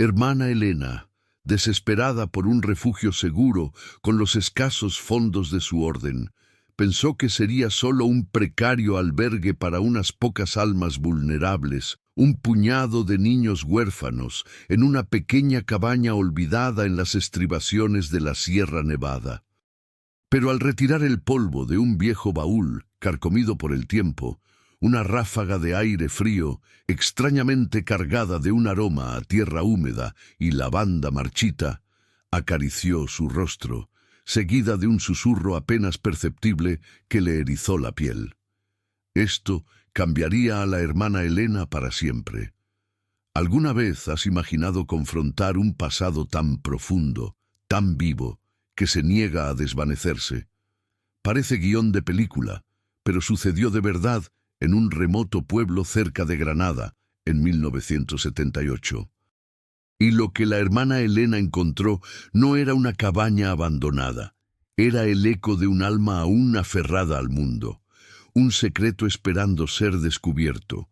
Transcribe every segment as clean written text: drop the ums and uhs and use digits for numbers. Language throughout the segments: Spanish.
Hermana Elena, desesperada por un refugio seguro con los escasos fondos de su orden, pensó que sería solo un precario albergue para unas pocas almas vulnerables, un puñado de niños huérfanos, en una pequeña cabaña olvidada en las estribaciones de la Sierra Nevada. Pero al retirar el polvo de un viejo baúl, carcomido por el tiempo, una ráfaga de aire frío, extrañamente cargada de un aroma a tierra húmeda y lavanda marchita, acarició su rostro, seguida de un susurro apenas perceptible que le erizó la piel. Esto cambiaría a la hermana Elena para siempre. ¿Alguna vez has imaginado confrontar un pasado tan profundo, tan vivo, que se niega a desvanecerse? Parece guión de película, pero sucedió de verdad en un remoto pueblo cerca de Granada, en 1978. Y lo que la hermana Elena encontró no era una cabaña abandonada, era el eco de un alma aún aferrada al mundo, un secreto esperando ser descubierto,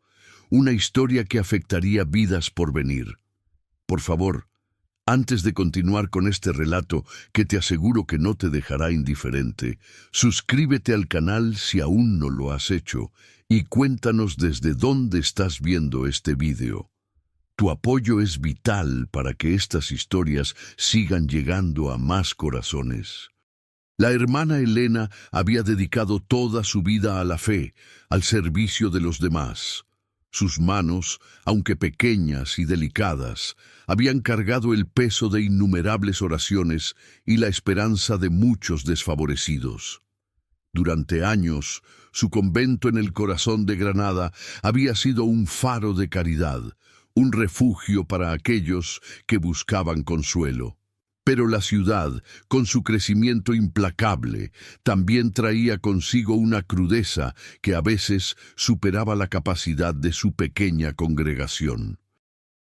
una historia que afectaría vidas por venir. Por favor, antes de continuar con este relato, que te aseguro que no te dejará indiferente, suscríbete al canal si aún no lo has hecho y cuéntanos desde dónde estás viendo este vídeo. Tu apoyo es vital para que estas historias sigan llegando a más corazones. La hermana Elena había dedicado toda su vida a la fe, al servicio de los demás. Sus manos, aunque pequeñas y delicadas, habían cargado el peso de innumerables oraciones y la esperanza de muchos desfavorecidos. Durante años, su convento en el corazón de Granada había sido un faro de caridad, un refugio para aquellos que buscaban consuelo. Pero la ciudad, con su crecimiento implacable, también traía consigo una crudeza que a veces superaba la capacidad de su pequeña congregación.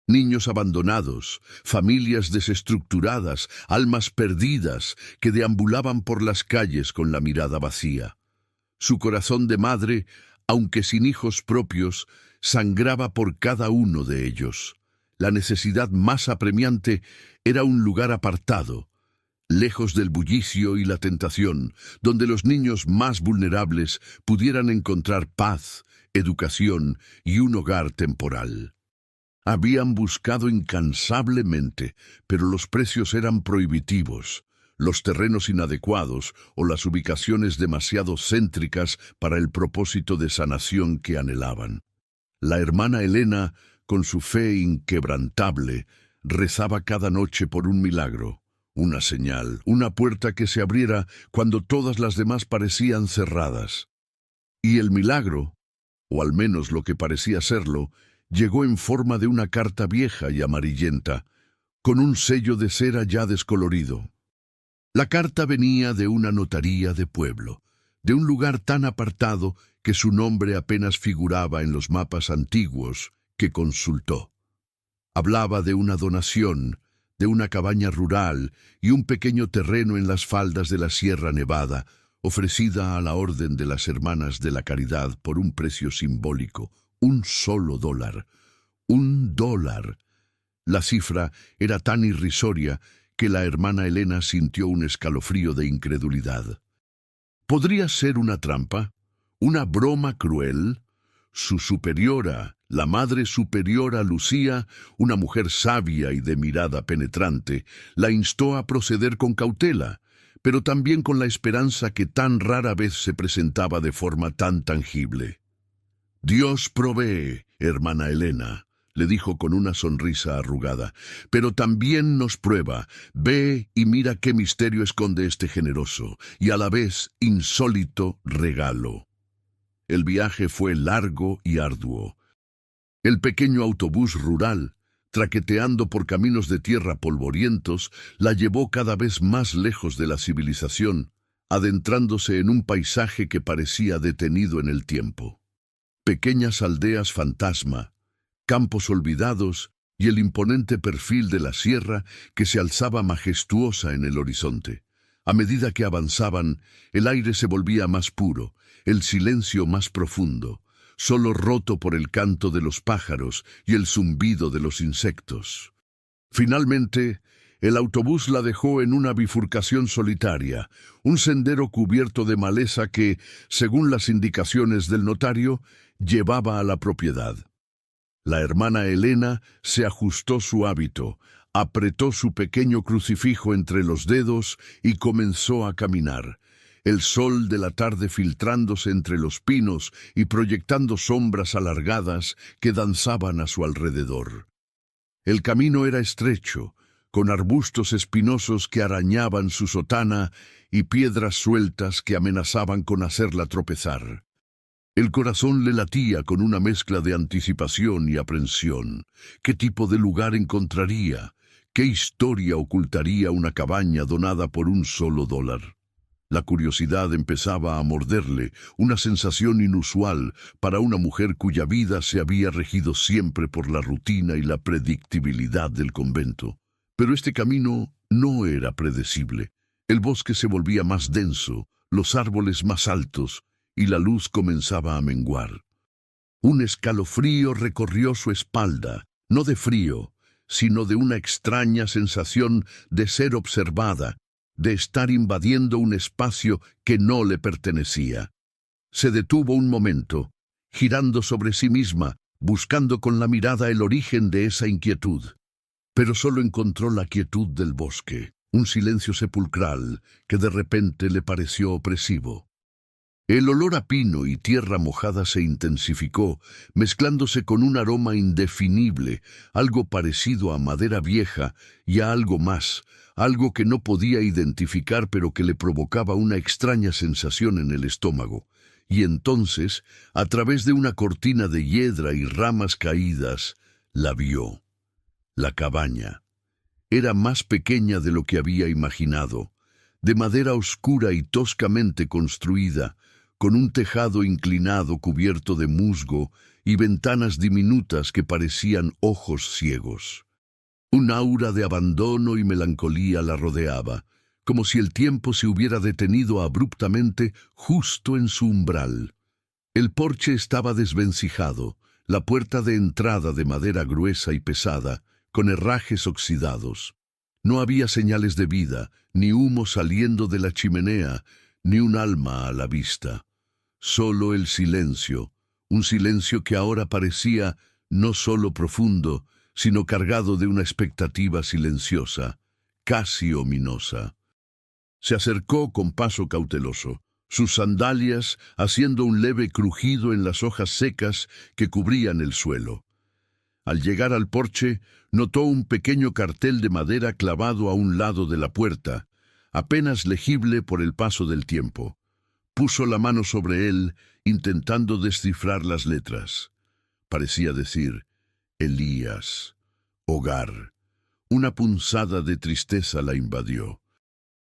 Niños abandonados, familias desestructuradas, almas perdidas que deambulaban por las calles con la mirada vacía. Su corazón de madre, aunque sin hijos propios, sangraba por cada uno de ellos. La necesidad más apremiante era un lugar apartado, lejos del bullicio y la tentación, donde los niños más vulnerables pudieran encontrar paz, educación y un hogar temporal. Habían buscado incansablemente, pero los precios eran prohibitivos, los terrenos inadecuados o las ubicaciones demasiado céntricas para el propósito de sanación que anhelaban. La hermana Elena, con su fe inquebrantable, rezaba cada noche por un milagro, una señal, una puerta que se abriera cuando todas las demás parecían cerradas. Y el milagro, o al menos lo que parecía serlo, llegó en forma de una carta vieja y amarillenta, con un sello de cera ya descolorido. La carta venía de una notaría de pueblo, de un lugar tan apartado que su nombre apenas figuraba en los mapas antiguos que consultó. Hablaba de una donación, de una cabaña rural y un pequeño terreno en las faldas de la Sierra Nevada, ofrecida a la Orden de las Hermanas de la Caridad por un precio simbólico, $1. $1. La cifra era tan irrisoria que la hermana Elena sintió un escalofrío de incredulidad. ¿Podría ser una trampa? ¿Una broma cruel? Su superiora, la Madre Superiora Lucía, una mujer sabia y de mirada penetrante, la instó a proceder con cautela, pero también con la esperanza que tan rara vez se presentaba de forma tan tangible. «Dios provee, hermana Elena», le dijo con una sonrisa arrugada, «pero también nos prueba. Ve y mira qué misterio esconde este generoso y a la vez insólito regalo». El viaje fue largo y arduo. El pequeño autobús rural, traqueteando por caminos de tierra polvorientos, la llevó cada vez más lejos de la civilización, adentrándose en un paisaje que parecía detenido en el tiempo. Pequeñas aldeas fantasma, campos olvidados y el imponente perfil de la sierra que se alzaba majestuosa en el horizonte. A medida que avanzaban, el aire se volvía más puro, el silencio más profundo, solo roto por el canto de los pájaros y el zumbido de los insectos. Finalmente, el autobús la dejó en una bifurcación solitaria, un sendero cubierto de maleza que, según las indicaciones del notario, llevaba a la propiedad. La hermana Elena se ajustó su hábito, apretó su pequeño crucifijo entre los dedos y comenzó a caminar. El sol de la tarde filtrándose entre los pinos y proyectando sombras alargadas que danzaban a su alrededor. El camino era estrecho, con arbustos espinosos que arañaban su sotana y piedras sueltas que amenazaban con hacerla tropezar. El corazón le latía con una mezcla de anticipación y aprensión. ¿Qué tipo de lugar encontraría? ¿Qué historia ocultaría una cabaña donada por $1? La curiosidad empezaba a morderle, una sensación inusual para una mujer cuya vida se había regido siempre por la rutina y la predictibilidad del convento. Pero este camino no era predecible. El bosque se volvía más denso, los árboles más altos, y la luz comenzaba a menguar. Un escalofrío recorrió su espalda, no de frío, sino de una extraña sensación de ser observada, de estar invadiendo un espacio que no le pertenecía. Se detuvo un momento, girando sobre sí misma, buscando con la mirada el origen de esa inquietud. Pero solo encontró la quietud del bosque, un silencio sepulcral que de repente le pareció opresivo. El olor a pino y tierra mojada se intensificó, mezclándose con un aroma indefinible, algo parecido a madera vieja y a algo más, algo que no podía identificar pero que le provocaba una extraña sensación en el estómago. Y entonces, a través de una cortina de hiedra y ramas caídas, la vio. La cabaña. Era más pequeña de lo que había imaginado, de madera oscura y toscamente construida, con un tejado inclinado cubierto de musgo y ventanas diminutas que parecían ojos ciegos. Un aura de abandono y melancolía la rodeaba, como si el tiempo se hubiera detenido abruptamente justo en su umbral. El porche estaba desvencijado, la puerta de entrada de madera gruesa y pesada, con herrajes oxidados. No había señales de vida, ni humo saliendo de la chimenea, ni un alma a la vista. Solo el silencio, un silencio que ahora parecía no solo profundo, sino cargado de una expectativa silenciosa, casi ominosa. Se acercó con paso cauteloso, sus sandalias haciendo un leve crujido en las hojas secas que cubrían el suelo. Al llegar al porche, notó un pequeño cartel de madera clavado a un lado de la puerta, apenas legible por el paso del tiempo. Puso la mano sobre él, intentando descifrar las letras. Parecía decir, Elías, hogar. Una punzada de tristeza la invadió.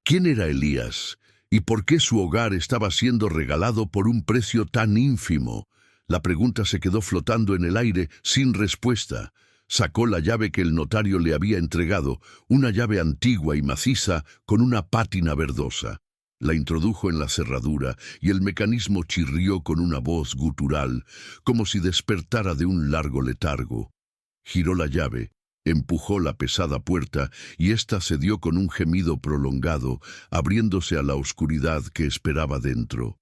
¿Quién era Elías? ¿Y por qué su hogar estaba siendo regalado por un precio tan ínfimo? La pregunta se quedó flotando en el aire, sin respuesta. Sacó la llave que el notario le había entregado, una llave antigua y maciza con una pátina verdosa. La introdujo en la cerradura y el mecanismo chirrió con una voz gutural, como si despertara de un largo letargo. Giró la llave, empujó la pesada puerta y ésta cedió con un gemido prolongado, abriéndose a la oscuridad que esperaba dentro.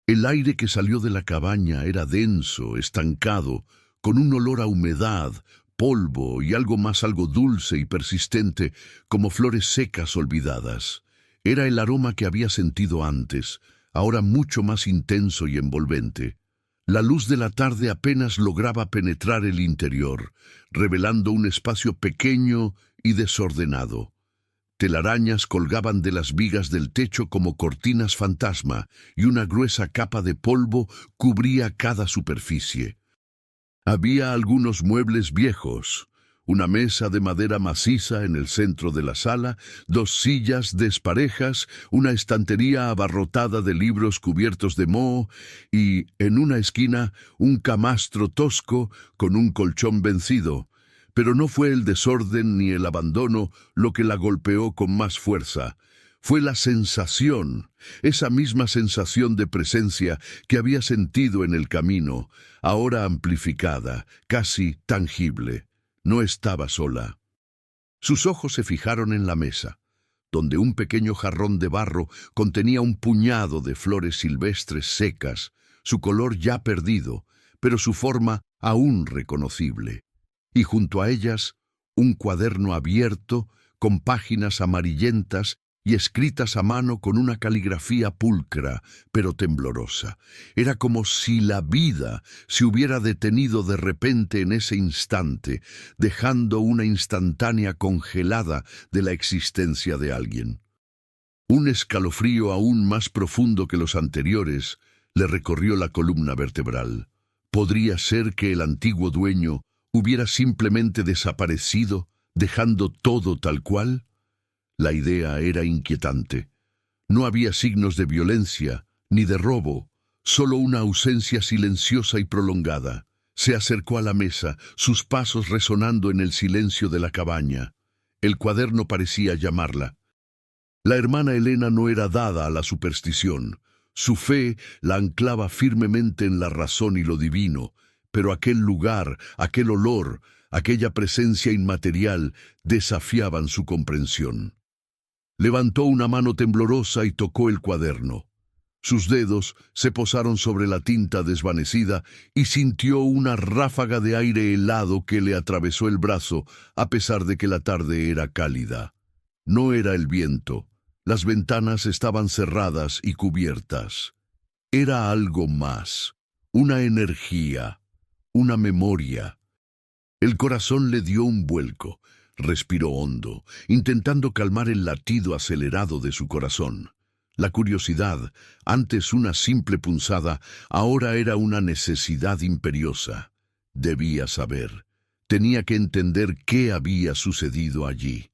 El aire que salió de la cabaña era denso, estancado, con un olor a humedad, polvo y algo dulce y persistente, como flores secas olvidadas. Era el aroma que había sentido antes, ahora mucho más intenso y envolvente. La luz de la tarde apenas lograba penetrar el interior, revelando un espacio pequeño y desordenado. Telarañas colgaban de las vigas del techo como cortinas fantasma, y una gruesa capa de polvo cubría cada superficie. Había algunos muebles viejos, una mesa de madera maciza en el centro de la sala, 2 sillas desparejas, una estantería abarrotada de libros cubiertos de moho y, en una esquina, un camastro tosco con un colchón vencido. Pero no fue el desorden ni el abandono lo que la golpeó con más fuerza. Fue la sensación, esa misma sensación de presencia que había sentido en el camino, ahora amplificada, casi tangible. No estaba sola. Sus ojos se fijaron en la mesa, donde un pequeño jarrón de barro contenía un puñado de flores silvestres secas, su color ya perdido, pero su forma aún reconocible. Y junto a ellas, un cuaderno abierto, con páginas amarillentas y escritas a mano con una caligrafía pulcra, pero temblorosa. Era como si la vida se hubiera detenido de repente en ese instante, dejando una instantánea congelada de la existencia de alguien. Un escalofrío aún más profundo que los anteriores le recorrió la columna vertebral. ¿Podría ser que el antiguo dueño hubiera simplemente desaparecido, dejando todo tal cual? La idea era inquietante. No había signos de violencia ni de robo, solo una ausencia silenciosa y prolongada. Se acercó a la mesa, sus pasos resonando en el silencio de la cabaña. El cuaderno parecía llamarla. La hermana Elena no era dada a la superstición. Su fe la anclaba firmemente en la razón y lo divino, pero aquel lugar, aquel olor, aquella presencia inmaterial desafiaban su comprensión. Levantó una mano temblorosa y tocó el cuaderno. Sus dedos se posaron sobre la tinta desvanecida y sintió una ráfaga de aire helado que le atravesó el brazo, a pesar de que la tarde era cálida. No era el viento. Las ventanas estaban cerradas y cubiertas. Era algo más, una energía, una memoria. El corazón le dio un vuelco. Respiró hondo, intentando calmar el latido acelerado de su corazón. La curiosidad, antes una simple punzada, ahora era una necesidad imperiosa. Debía saber. Tenía que entender qué había sucedido allí.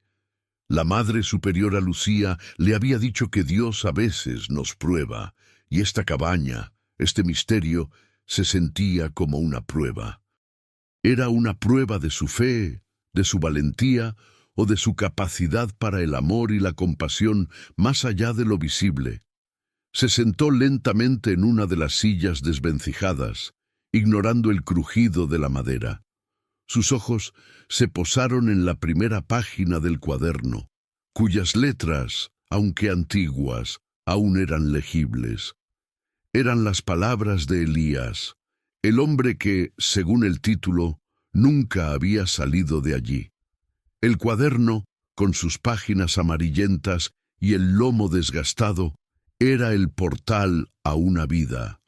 La Madre Superiora Lucía le había dicho que Dios a veces nos prueba, y esta cabaña, este misterio, se sentía como una prueba. Era una prueba de su fe, de su valentía o de su capacidad para el amor y la compasión más allá de lo visible. Se sentó lentamente en una de las sillas desvencijadas, ignorando el crujido de la madera. Sus ojos se posaron en la primera página del cuaderno, cuyas letras, aunque antiguas, aún eran legibles. Eran las palabras de Elías, el hombre que, según el título, nunca había salido de allí. El cuaderno, con sus páginas amarillentas y el lomo desgastado, era el portal a una vida.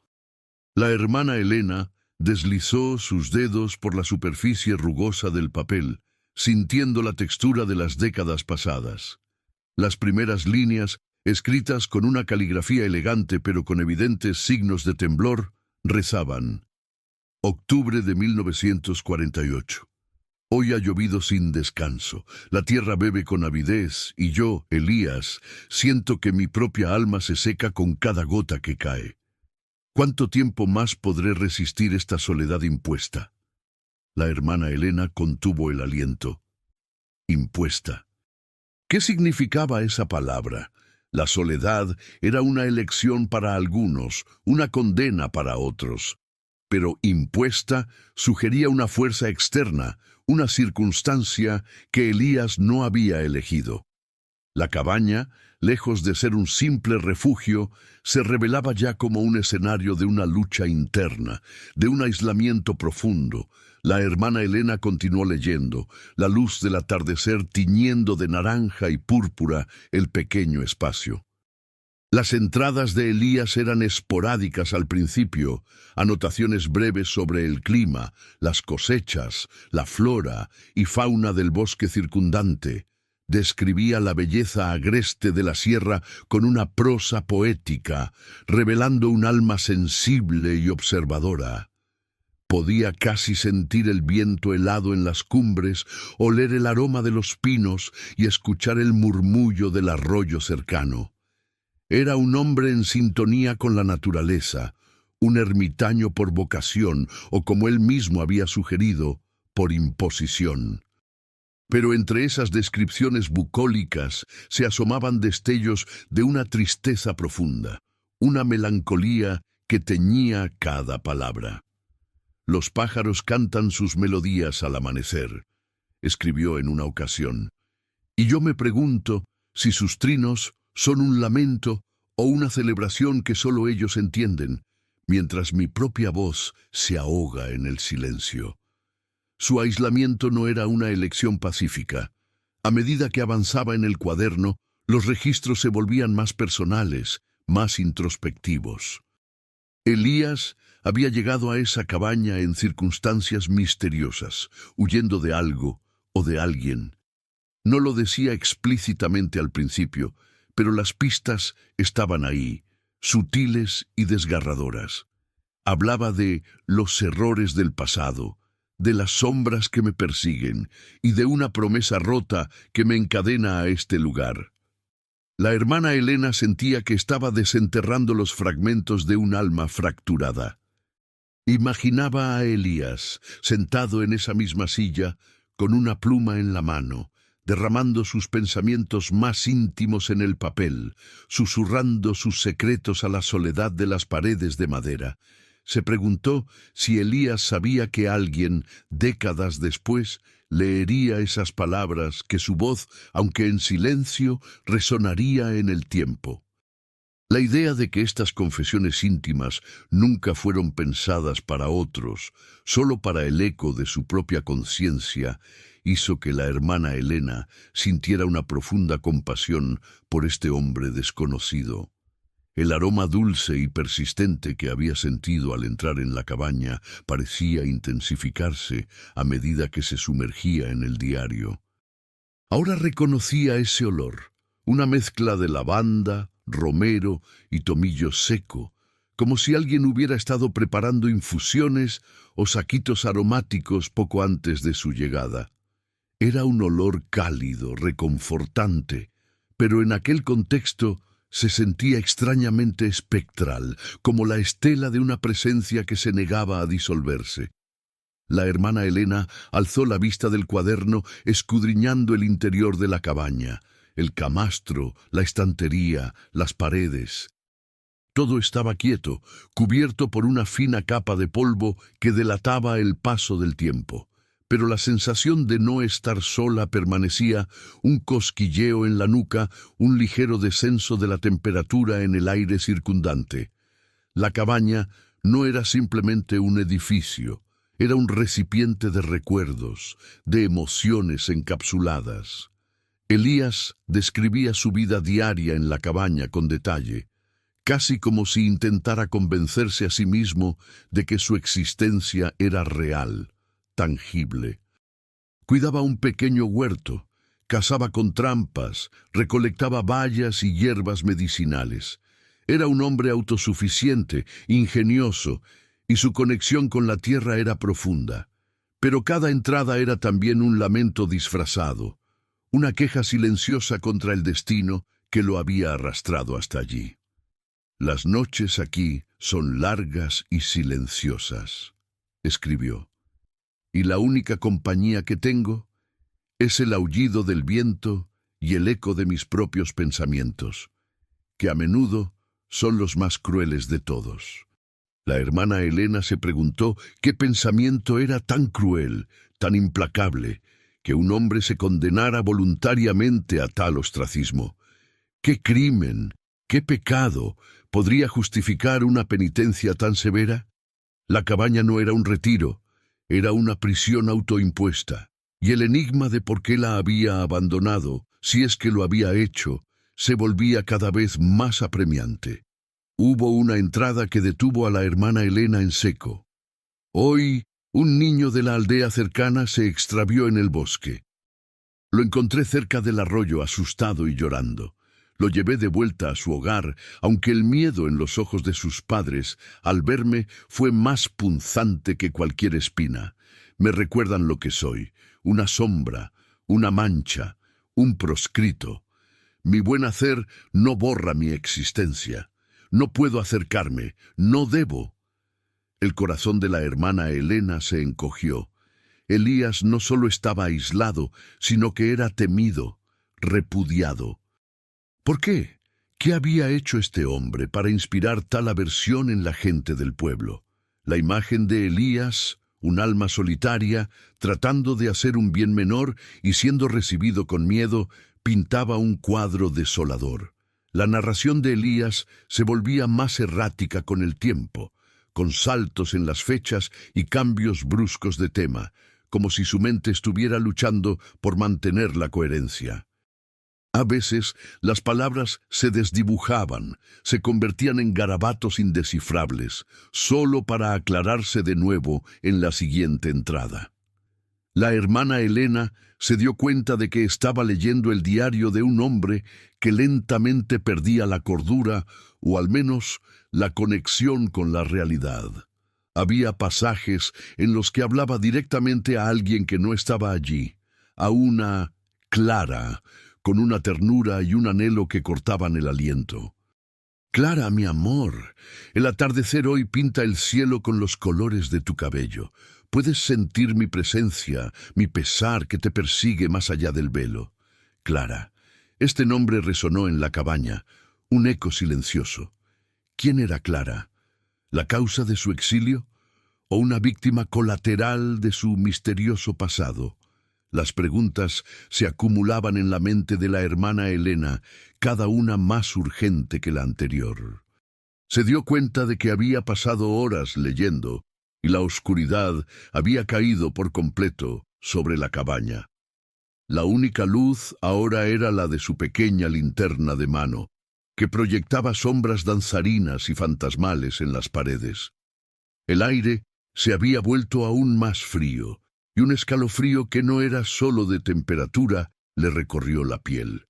La hermana Elena deslizó sus dedos por la superficie rugosa del papel, sintiendo la textura de las décadas pasadas. Las primeras líneas, escritas con una caligrafía elegante pero con evidentes signos de temblor, rezaban: Octubre de 1948. Hoy ha llovido sin descanso, la tierra bebe con avidez, y yo, Elías, siento que mi propia alma se seca con cada gota que cae. ¿Cuánto tiempo más podré resistir esta soledad impuesta? La hermana Elena contuvo el aliento. Impuesta. ¿Qué significaba esa palabra? La soledad era una elección para algunos, una condena para otros. Pero impuesta sugería una fuerza externa, una circunstancia que Elías no había elegido. La cabaña, lejos de ser un simple refugio, se revelaba ya como un escenario de una lucha interna, de un aislamiento profundo. La hermana Elena continuó leyendo, la luz del atardecer tiñendo de naranja y púrpura el pequeño espacio. Las entradas de Elías eran esporádicas al principio, anotaciones breves sobre el clima, las cosechas, la flora y fauna del bosque circundante. Describía la belleza agreste de la sierra con una prosa poética, revelando un alma sensible y observadora. Podía casi sentir el viento helado en las cumbres, oler el aroma de los pinos y escuchar el murmullo del arroyo cercano. Era un hombre en sintonía con la naturaleza, un ermitaño por vocación o, como él mismo había sugerido, por imposición. Pero entre esas descripciones bucólicas se asomaban destellos de una tristeza profunda, una melancolía que teñía cada palabra. Los pájaros cantan sus melodías al amanecer, escribió en una ocasión, Y yo me pregunto si sus trinos son un lamento o una celebración que solo ellos entienden, mientras mi propia voz se ahoga en el silencio. Su aislamiento no era una elección pacífica. A medida que avanzaba en el cuaderno, los registros se volvían más personales, más introspectivos. Elías había llegado a esa cabaña en circunstancias misteriosas, huyendo de algo o de alguien. No lo decía explícitamente al principio, pero las pistas estaban ahí, sutiles y desgarradoras. Hablaba de los errores del pasado, de las sombras que me persiguen y de una promesa rota que me encadena a este lugar. La hermana Elena sentía que estaba desenterrando los fragmentos de un alma fracturada. Imaginaba a Elías, sentado en esa misma silla, con una pluma en la mano, derramando sus pensamientos más íntimos en el papel, susurrando sus secretos a la soledad de las paredes de madera. Se preguntó si Elías sabía que alguien, décadas después, leería esas palabras, que su voz, aunque en silencio, resonaría en el tiempo. La idea de que estas confesiones íntimas nunca fueron pensadas para otros, solo para el eco de su propia conciencia, hizo que la hermana Elena sintiera una profunda compasión por este hombre desconocido. El aroma dulce y persistente que había sentido al entrar en la cabaña parecía intensificarse a medida que se sumergía en el diario. Ahora reconocía ese olor, una mezcla de lavanda, romero y tomillo seco, como si alguien hubiera estado preparando infusiones o saquitos aromáticos poco antes de su llegada. Era un olor cálido, reconfortante, pero en aquel contexto se sentía extrañamente espectral, como la estela de una presencia que se negaba a disolverse. La hermana Elena alzó la vista del cuaderno, escudriñando el interior de la cabaña, el camastro, la estantería, las paredes. Todo estaba quieto, cubierto por una fina capa de polvo que delataba el paso del tiempo. Pero la sensación de no estar sola permanecía, un cosquilleo en la nuca, un ligero descenso de la temperatura en el aire circundante. La cabaña no era simplemente un edificio, era un recipiente de recuerdos, de emociones encapsuladas. Elías describía su vida diaria en la cabaña con detalle, casi como si intentara convencerse a sí mismo de que su existencia era real, tangible. Cuidaba un pequeño huerto, cazaba con trampas, recolectaba bayas y hierbas medicinales. Era un hombre autosuficiente, ingenioso, y su conexión con la tierra era profunda. Pero cada entrada era también un lamento disfrazado, una queja silenciosa contra el destino que lo había arrastrado hasta allí. Las noches aquí son largas y silenciosas, escribió. Y la única compañía que tengo es el aullido del viento y el eco de mis propios pensamientos, que a menudo son los más crueles de todos. La hermana Elena se preguntó qué pensamiento era tan cruel, tan implacable, que un hombre se condenara voluntariamente a tal ostracismo. ¿Qué crimen, qué pecado podría justificar una penitencia tan severa? La cabaña no era un retiro, era una prisión autoimpuesta, y el enigma de por qué la había abandonado, si es que lo había hecho, se volvía cada vez más apremiante. Hubo una entrada que detuvo a la hermana Elena en seco. Hoy, un niño de la aldea cercana se extravió en el bosque. Lo encontré cerca del arroyo, asustado y llorando. Lo llevé de vuelta a su hogar, aunque el miedo en los ojos de sus padres, al verme, fue más punzante que cualquier espina. Me recuerdan lo que soy, una sombra, una mancha, un proscrito. Mi buen hacer no borra mi existencia. No puedo acercarme, no debo. El corazón de la hermana Elena se encogió. Elías no solo estaba aislado, sino que era temido, repudiado. ¿Por qué? ¿Qué había hecho este hombre para inspirar tal aversión en la gente del pueblo? La imagen de Elías, un alma solitaria, tratando de hacer un bien menor y siendo recibido con miedo, pintaba un cuadro desolador. La narración de Elías se volvía más errática con el tiempo, con saltos en las fechas y cambios bruscos de tema, como si su mente estuviera luchando por mantener la coherencia. A veces las palabras se desdibujaban, se convertían en garabatos indescifrables, solo para aclararse de nuevo en la siguiente entrada. La hermana Elena se dio cuenta de que estaba leyendo el diario de un hombre que lentamente perdía la cordura, o al menos la conexión con la realidad. Había pasajes en los que hablaba directamente a alguien que no estaba allí, a una Clara, con una ternura y un anhelo que cortaban el aliento. Clara, mi amor, el atardecer hoy pinta el cielo con los colores de tu cabello. Puedes sentir mi presencia, mi pesar que te persigue más allá del velo. Clara, este nombre resonó en la cabaña, un eco silencioso. ¿Quién era Clara? ¿La causa de su exilio? ¿O una víctima colateral de su misterioso pasado? Las preguntas se acumulaban en la mente de la hermana Elena, cada una más urgente que la anterior. Se dio cuenta de que había pasado horas leyendo, y la oscuridad había caído por completo sobre la cabaña. La única luz ahora era la de su pequeña linterna de mano, que proyectaba sombras danzarinas y fantasmales en las paredes. El aire se había vuelto aún más frío, y un escalofrío que no era solo de temperatura le recorrió la piel.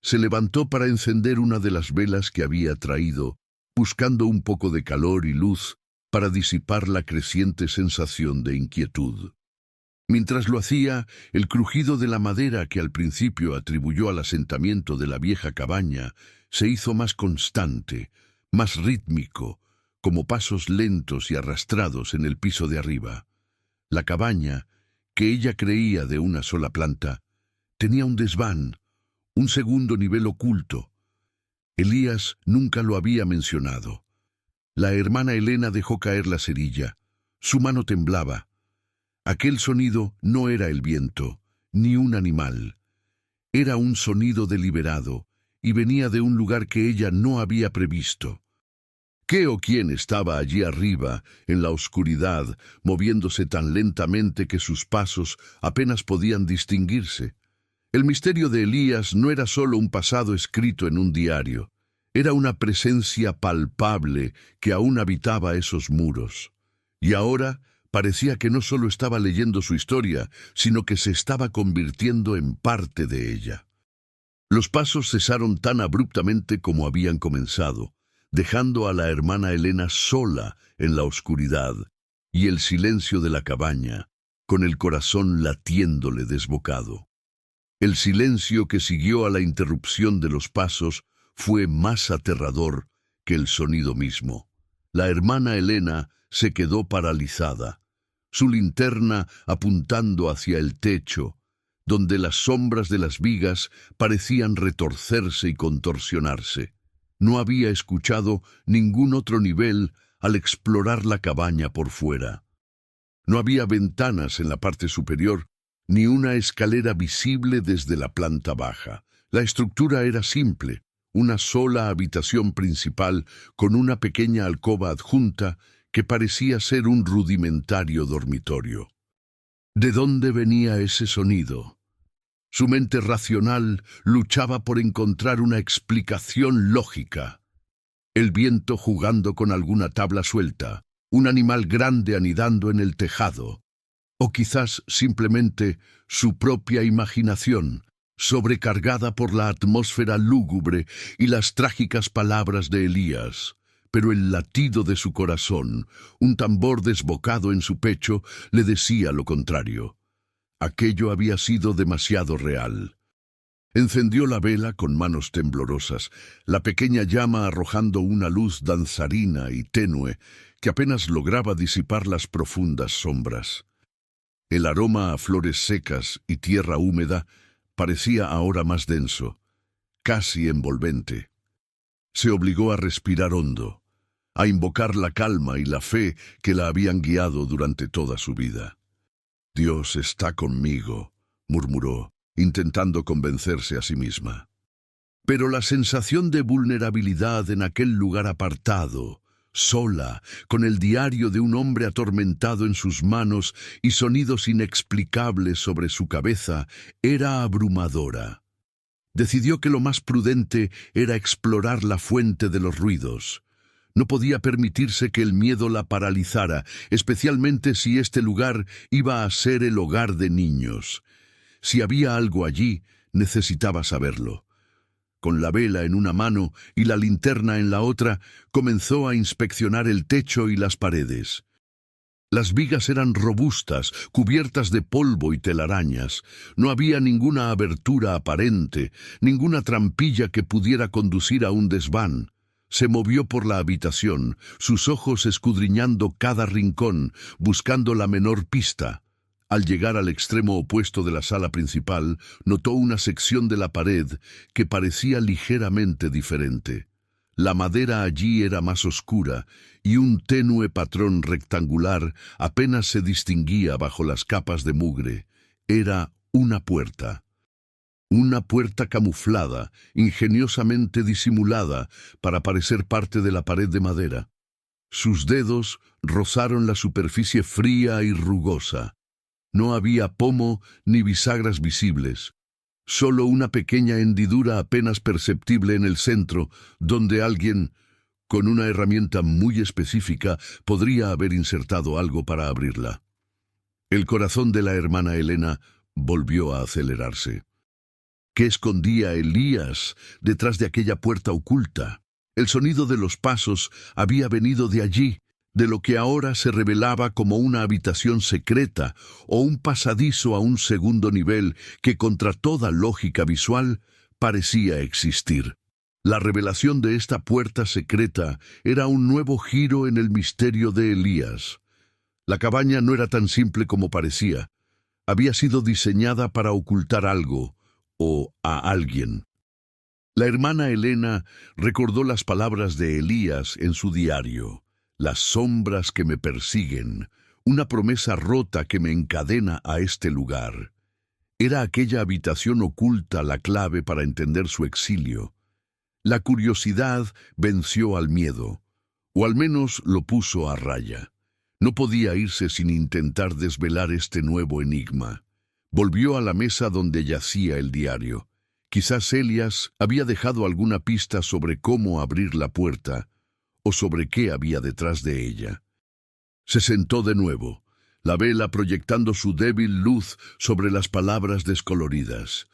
Se levantó para encender una de las velas que había traído, buscando un poco de calor y luz para disipar la creciente sensación de inquietud. Mientras lo hacía, el crujido de la madera que al principio atribuyó al asentamiento de la vieja cabaña se hizo más constante, más rítmico, como pasos lentos y arrastrados en el piso de arriba. La cabaña, que ella creía de una sola planta, tenía un desván, un segundo nivel oculto. Elías nunca lo había mencionado. La hermana Elena dejó caer la cerilla. Su mano temblaba. Aquel sonido no era el viento, ni un animal. Era un sonido deliberado, y venía de un lugar que ella no había previsto. ¿Qué o quién estaba allí arriba, en la oscuridad, moviéndose tan lentamente que sus pasos apenas podían distinguirse? El misterio de Elías no era solo un pasado escrito en un diario. Era una presencia palpable que aún habitaba esos muros. Y ahora parecía que no solo estaba leyendo su historia, sino que se estaba convirtiendo en parte de ella. Los pasos cesaron tan abruptamente como habían comenzado, dejando a la hermana Elena sola en la oscuridad y el silencio de la cabaña, con el corazón latiéndole desbocado. El silencio que siguió a la interrupción de los pasos fue más aterrador que el sonido mismo. La hermana Elena se quedó paralizada, su linterna apuntando hacia el techo, donde las sombras de las vigas parecían retorcerse y contorsionarse. No había escuchado ningún otro nivel al explorar la cabaña por fuera. No había ventanas en la parte superior, ni una escalera visible desde la planta baja. La estructura era simple, una sola habitación principal con una pequeña alcoba adjunta que parecía ser un rudimentario dormitorio. ¿De dónde venía ese sonido? Su mente racional luchaba por encontrar una explicación lógica. El viento jugando con alguna tabla suelta, un animal grande anidando en el tejado, o quizás simplemente su propia imaginación, sobrecargada por la atmósfera lúgubre y las trágicas palabras de Elías. Pero el latido de su corazón, un tambor desbocado en su pecho, le decía lo contrario. Aquello había sido demasiado real. Encendió la vela con manos temblorosas, la pequeña llama arrojando una luz danzarina y tenue que apenas lograba disipar las profundas sombras. El aroma a flores secas y tierra húmeda parecía ahora más denso, casi envolvente. Se obligó a respirar hondo, a invocar la calma y la fe que la habían guiado durante toda su vida. «Dios está conmigo», murmuró, intentando convencerse a sí misma. Pero la sensación de vulnerabilidad en aquel lugar apartado, sola, con el diario de un hombre atormentado en sus manos y sonidos inexplicables sobre su cabeza, era abrumadora. Decidió que lo más prudente era explorar la fuente de los ruidos. No podía permitirse que el miedo la paralizara, especialmente si este lugar iba a ser el hogar de niños. Si había algo allí, necesitaba saberlo. Con la vela en una mano y la linterna en la otra, comenzó a inspeccionar el techo y las paredes. Las vigas eran robustas, cubiertas de polvo y telarañas. No había ninguna abertura aparente, ninguna trampilla que pudiera conducir a un desván. Se movió por la habitación, sus ojos escudriñando cada rincón, buscando la menor pista. Al llegar al extremo opuesto de la sala principal, notó una sección de la pared que parecía ligeramente diferente. La madera allí era más oscura y un tenue patrón rectangular apenas se distinguía bajo las capas de mugre. Era una puerta. Una puerta camuflada, ingeniosamente disimulada, para parecer parte de la pared de madera. Sus dedos rozaron la superficie fría y rugosa. No había pomo ni bisagras visibles. Solo una pequeña hendidura apenas perceptible en el centro, donde alguien, con una herramienta muy específica, podría haber insertado algo para abrirla. El corazón de la hermana Elena volvió a acelerarse. ¿Qué escondía Elías detrás de aquella puerta oculta? El sonido de los pasos había venido de allí, de lo que ahora se revelaba como una habitación secreta o un pasadizo a un segundo nivel que, contra toda lógica visual, parecía existir. La revelación de esta puerta secreta era un nuevo giro en el misterio de Elías. La cabaña no era tan simple como parecía. Había sido diseñada para ocultar algo o a alguien. La hermana Elena recordó las palabras de Elías en su diario. Las sombras que me persiguen, una promesa rota que me encadena a este lugar. Era aquella habitación oculta la clave para entender su exilio. La curiosidad venció al miedo, o al menos lo puso a raya. No podía irse sin intentar desvelar este nuevo enigma. Volvió a la mesa donde yacía el diario. Quizás Elías había dejado alguna pista sobre cómo abrir la puerta, o sobre qué había detrás de ella. Se sentó de nuevo, la vela proyectando su débil luz sobre las palabras descoloridas.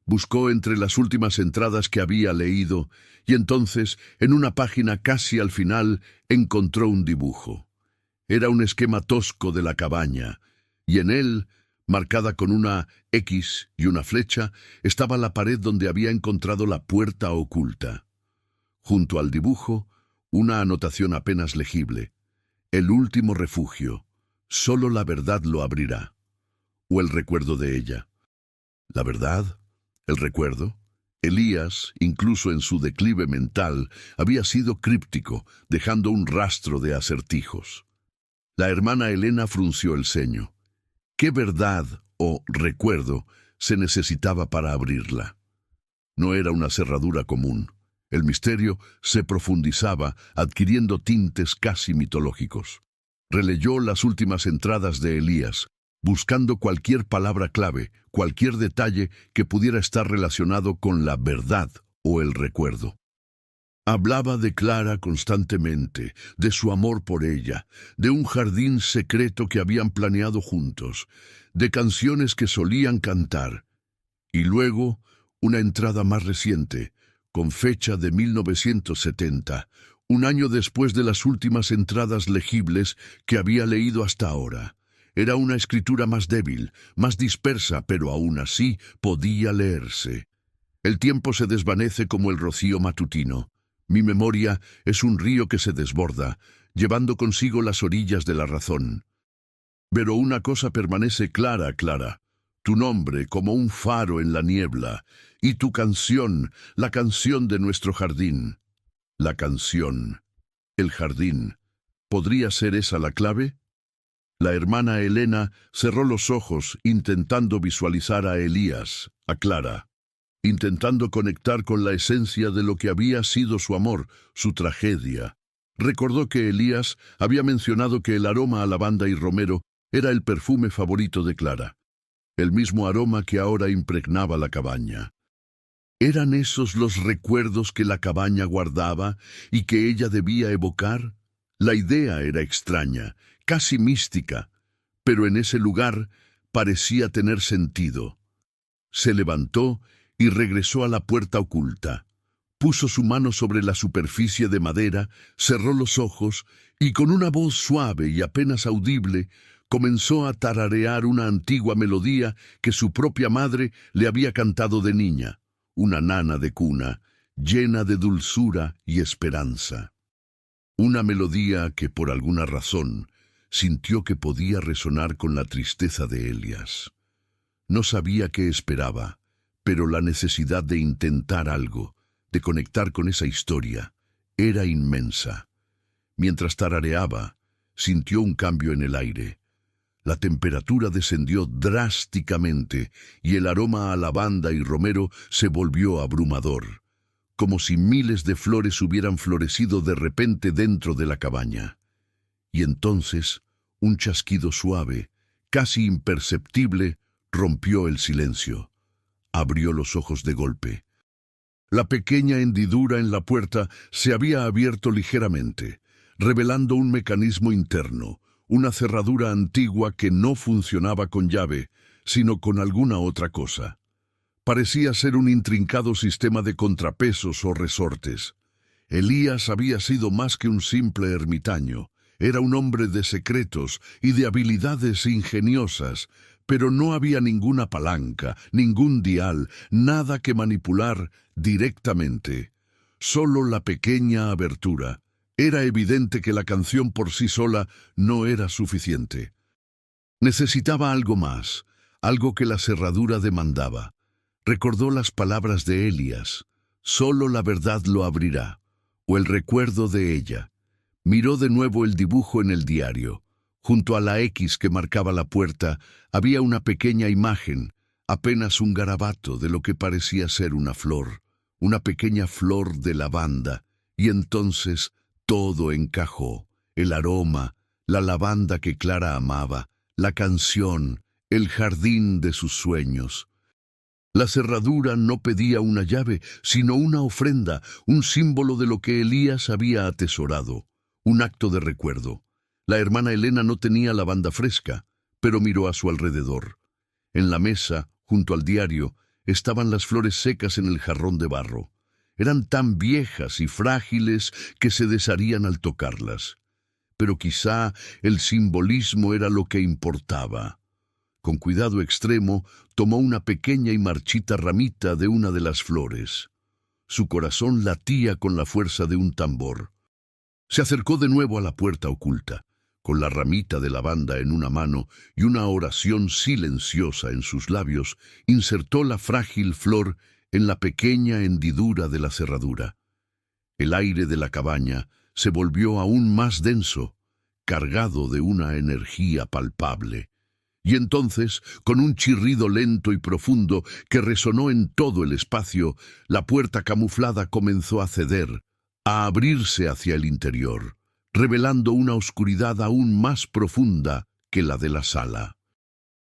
Buscó entre las últimas entradas que había leído, y entonces, en una página casi al final, encontró un dibujo. Era un esquema tosco de la cabaña, y en él, marcada con una X y una flecha, estaba la pared donde había encontrado la puerta oculta. Junto al dibujo, una anotación apenas legible. El último refugio. Solo la verdad lo abrirá. O el recuerdo de ella. ¿La verdad? ¿El recuerdo? Elías, incluso en su declive mental, había sido críptico, dejando un rastro de acertijos. La hermana Elena frunció el ceño. ¿Qué verdad o recuerdo se necesitaba para abrirla? No era una cerradura común. El misterio se profundizaba, adquiriendo tintes casi mitológicos. Releyó las últimas entradas de Elías, buscando cualquier palabra clave, cualquier detalle que pudiera estar relacionado con la verdad o el recuerdo. Hablaba de Clara constantemente, de su amor por ella, de un jardín secreto que habían planeado juntos, de canciones que solían cantar. Y luego, una entrada más reciente, con fecha de 1970, un año después de las últimas entradas legibles que había leído hasta ahora. Era una escritura más débil, más dispersa, pero aún así podía leerse. El tiempo se desvanece como el rocío matutino. Mi memoria es un río que se desborda, llevando consigo las orillas de la razón. Pero una cosa permanece clara, Clara. Tu nombre como un faro en la niebla, y tu canción, la canción de nuestro jardín. La canción. El jardín. ¿Podría ser esa la clave? La hermana Elena cerró los ojos intentando visualizar a Elías, a Clara, intentando conectar con la esencia de lo que había sido su amor, su tragedia. Recordó que Elías había mencionado que el aroma a lavanda y romero era el perfume favorito de Clara, el mismo aroma que ahora impregnaba la cabaña. ¿Eran esos los recuerdos que la cabaña guardaba y que ella debía evocar? La idea era extraña, casi mística, pero en ese lugar parecía tener sentido. Se levantó y regresó a la puerta oculta. Puso su mano sobre la superficie de madera, cerró los ojos y con una voz suave y apenas audible comenzó a tararear una antigua melodía que su propia madre le había cantado de niña, una nana de cuna, llena de dulzura y esperanza. Una melodía que por alguna razón sintió que podía resonar con la tristeza de Elías. No sabía qué esperaba, pero la necesidad de intentar algo, de conectar con esa historia, era inmensa. Mientras tarareaba, sintió un cambio en el aire. La temperatura descendió drásticamente y el aroma a lavanda y romero se volvió abrumador, como si miles de flores hubieran florecido de repente dentro de la cabaña. Y entonces, un chasquido suave, casi imperceptible, rompió el silencio. Abrió los ojos de golpe. La pequeña hendidura en la puerta se había abierto ligeramente, revelando un mecanismo interno, una cerradura antigua que no funcionaba con llave, sino con alguna otra cosa. Parecía ser un intrincado sistema de contrapesos o resortes. Elías había sido más que un simple ermitaño. Era un hombre de secretos y de habilidades ingeniosas, pero no había ninguna palanca, ningún dial, nada que manipular directamente. Solo la pequeña abertura. Era evidente que la canción por sí sola no era suficiente. Necesitaba algo más, algo que la cerradura demandaba. Recordó las palabras de Elías: solo la verdad lo abrirá, o el recuerdo de ella. Miró de nuevo el dibujo en el diario. Junto a la X que marcaba la puerta había una pequeña imagen, apenas un garabato de lo que parecía ser una flor, una pequeña flor de lavanda, y entonces todo encajó: el aroma, la lavanda que Clara amaba, la canción, el jardín de sus sueños. La cerradura no pedía una llave, sino una ofrenda, un símbolo de lo que Elías había atesorado, un acto de recuerdo. La hermana Elena no tenía lavanda fresca, pero miró a su alrededor. En la mesa, junto al diario, estaban las flores secas en el jarrón de barro. Eran tan viejas y frágiles que se desharían al tocarlas. Pero quizá el simbolismo era lo que importaba. Con cuidado extremo, tomó una pequeña y marchita ramita de una de las flores. Su corazón latía con la fuerza de un tambor. Se acercó de nuevo a la puerta oculta, con la ramita de lavanda en una mano y una oración silenciosa en sus labios, insertó la frágil flor en la pequeña hendidura de la cerradura. El aire de la cabaña se volvió aún más denso, cargado de una energía palpable. Y entonces, con un chirrido lento y profundo que resonó en todo el espacio, la puerta camuflada comenzó a ceder, a abrirse hacia el interior, revelando una oscuridad aún más profunda que la de la sala.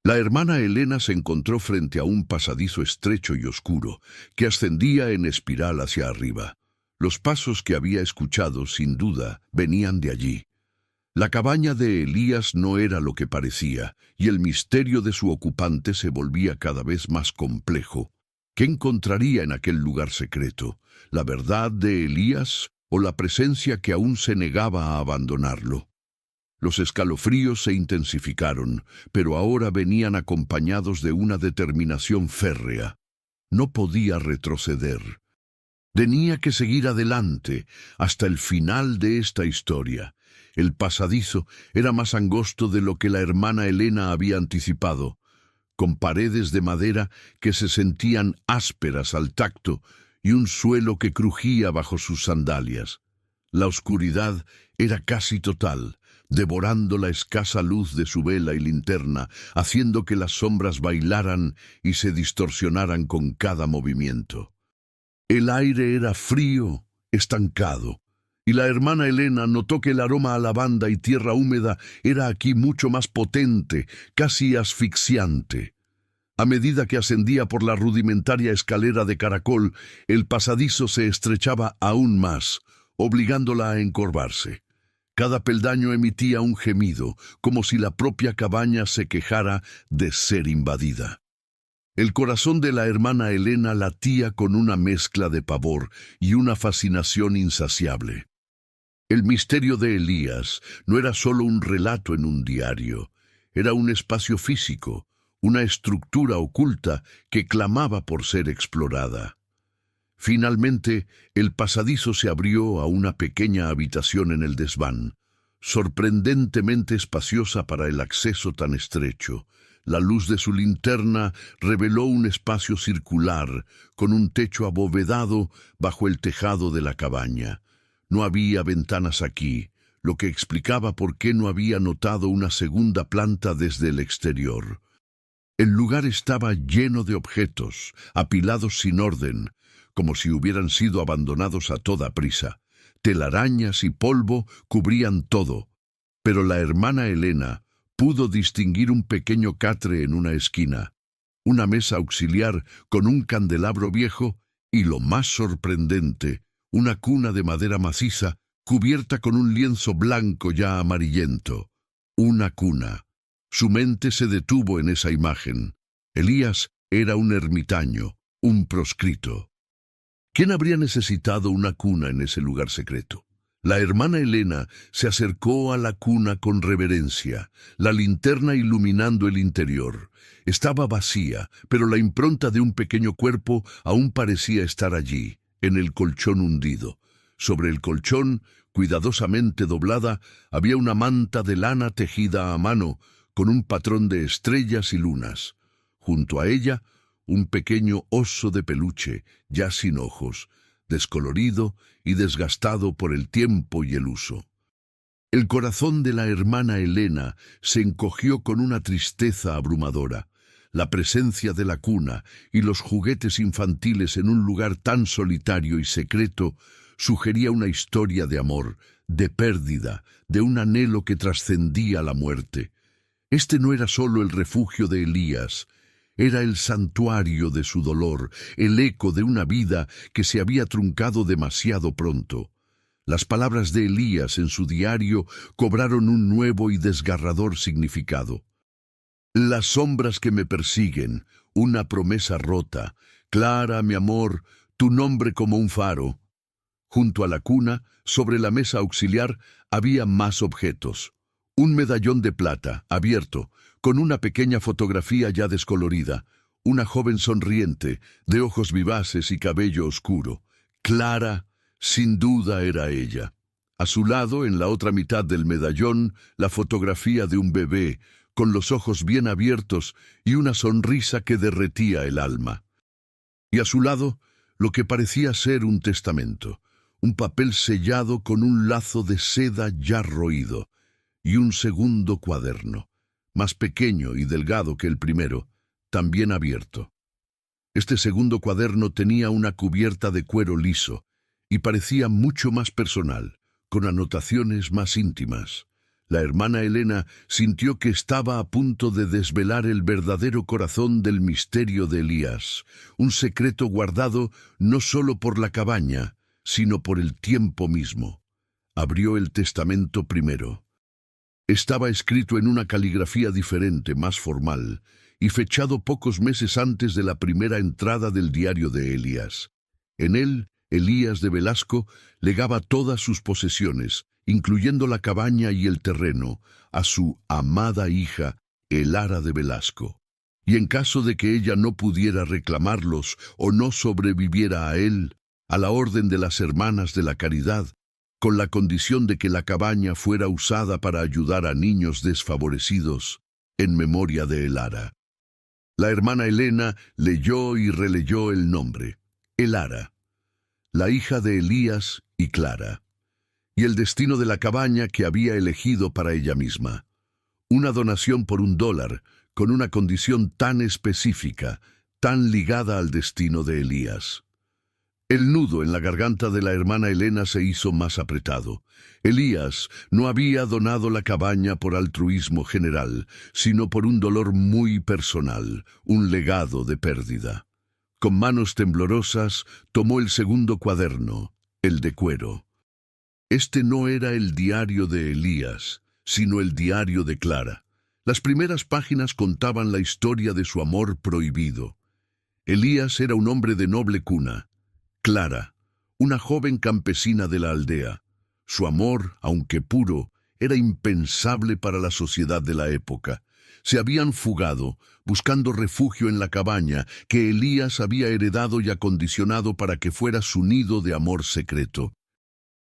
La hermana Elena se encontró frente a un pasadizo estrecho y oscuro, que ascendía en espiral hacia arriba. Los pasos que había escuchado, sin duda, venían de allí. La cabaña de Elías no era lo que parecía, y el misterio de su ocupante se volvía cada vez más complejo. ¿Qué encontraría en aquel lugar secreto? ¿La verdad de Elías o la presencia que aún se negaba a abandonarlo? Los escalofríos se intensificaron, pero ahora venían acompañados de una determinación férrea. No podía retroceder. Tenía que seguir adelante hasta el final de esta historia. El pasadizo era más angosto de lo que la hermana Elena había anticipado, con paredes de madera que se sentían ásperas al tacto y un suelo que crujía bajo sus sandalias. La oscuridad era casi total, devorando la escasa luz de su vela y linterna, haciendo que las sombras bailaran y se distorsionaran con cada movimiento. El aire era frío, estancado, y la hermana Elena notó que el aroma a lavanda y tierra húmeda era aquí mucho más potente, casi asfixiante. A medida que ascendía por la rudimentaria escalera de caracol, el pasadizo se estrechaba aún más, obligándola a encorvarse. Cada peldaño emitía un gemido, como si la propia cabaña se quejara de ser invadida. El corazón de la hermana Elena latía con una mezcla de pavor y una fascinación insaciable. El misterio de Elías no era solo un relato en un diario, era un espacio físico, una estructura oculta que clamaba por ser explorada. Finalmente, el pasadizo se abrió a una pequeña habitación en el desván, sorprendentemente espaciosa para el acceso tan estrecho. La luz de su linterna reveló un espacio circular, con un techo abovedado bajo el tejado de la cabaña. No había ventanas aquí, lo que explicaba por qué no había notado una segunda planta desde el exterior. El lugar estaba lleno de objetos, apilados sin orden, como si hubieran sido abandonados a toda prisa. Telarañas y polvo cubrían todo, pero la hermana Elena pudo distinguir un pequeño catre en una esquina, una mesa auxiliar con un candelabro viejo y, lo más sorprendente, una cuna de madera maciza cubierta con un lienzo blanco ya amarillento. Una cuna. Su mente se detuvo en esa imagen. Elías era un ermitaño, un proscrito. ¿Quién habría necesitado una cuna en ese lugar secreto? La hermana Elena se acercó a la cuna con reverencia, la linterna iluminando el interior. Estaba vacía, pero la impronta de un pequeño cuerpo aún parecía estar allí, en el colchón hundido. Sobre el colchón, cuidadosamente doblada, había una manta de lana tejida a mano, con un patrón de estrellas y lunas. Junto a ella, un pequeño oso de peluche, ya sin ojos, descolorido y desgastado por el tiempo y el uso. El corazón de la hermana Elena se encogió con una tristeza abrumadora. La presencia de la cuna y los juguetes infantiles en un lugar tan solitario y secreto sugería una historia de amor, de pérdida, de un anhelo que trascendía la muerte. Este no era solo el refugio de Elías, era el santuario de su dolor, el eco de una vida que se había truncado demasiado pronto. Las palabras de Elías en su diario cobraron un nuevo y desgarrador significado. Las sombras que me persiguen, una promesa rota, Clara, mi amor, tu nombre como un faro. Junto a la cuna, sobre la mesa auxiliar, había más objetos. Un medallón de plata, abierto, con una pequeña fotografía ya descolorida, una joven sonriente, de ojos vivaces y cabello oscuro. Clara, sin duda era ella. A su lado, en la otra mitad del medallón, la fotografía de un bebé, con los ojos bien abiertos y una sonrisa que derretía el alma. Y a su lado, lo que parecía ser un testamento, un papel sellado con un lazo de seda ya roído, y un segundo cuaderno, más pequeño y delgado que el primero, también abierto. Este segundo cuaderno tenía una cubierta de cuero liso y parecía mucho más personal, con anotaciones más íntimas. La hermana Elena sintió que estaba a punto de desvelar el verdadero corazón del misterio de Elías, un secreto guardado no solo por la cabaña, sino por el tiempo mismo. Abrió el testamento primero. Estaba escrito en una caligrafía diferente, más formal, y fechado pocos meses antes de la primera entrada del diario de Elías. En él, Elías de Velasco legaba todas sus posesiones, incluyendo la cabaña y el terreno, a su amada hija, Elara de Velasco. Y en caso de que ella no pudiera reclamarlos o no sobreviviera a él, a la orden de las hermanas de la caridad, con la condición de que la cabaña fuera usada para ayudar a niños desfavorecidos, en memoria de Elara. La hermana Elena leyó y releyó el nombre, Elara, la hija de Elías y Clara. y el destino de la cabaña que había elegido para ella misma. Una donación por $1, con una condición tan específica, tan ligada al destino de Elías. El nudo en la garganta de la hermana Elena se hizo más apretado. Elías no había donado la cabaña por altruismo general, sino por un dolor muy personal, un legado de pérdida. Con manos temblorosas, tomó el segundo cuaderno, el de cuero. Este no era el diario de Elías, sino el diario de Clara. Las primeras páginas contaban la historia de su amor prohibido. Elías era un hombre de noble cuna. Clara, una joven campesina de la aldea. Su amor, aunque puro, era impensable para la sociedad de la época. Se habían fugado, buscando refugio en la cabaña que Elías había heredado y acondicionado para que fuera su nido de amor secreto.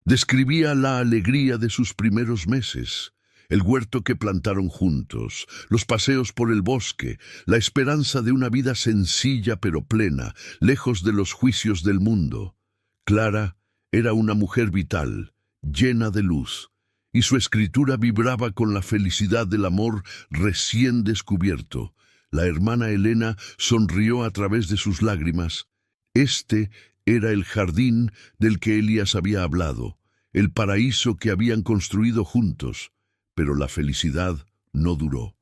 Describía la alegría de sus primeros meses, el huerto que plantaron juntos, los paseos por el bosque, la esperanza de una vida sencilla pero plena, lejos de los juicios del mundo. Clara era una mujer vital, llena de luz, y su escritura vibraba con la felicidad del amor recién descubierto. La hermana Elena sonrió a través de sus lágrimas. Este era el jardín del que Elías había hablado, el paraíso que habían construido juntos. Pero la felicidad no duró.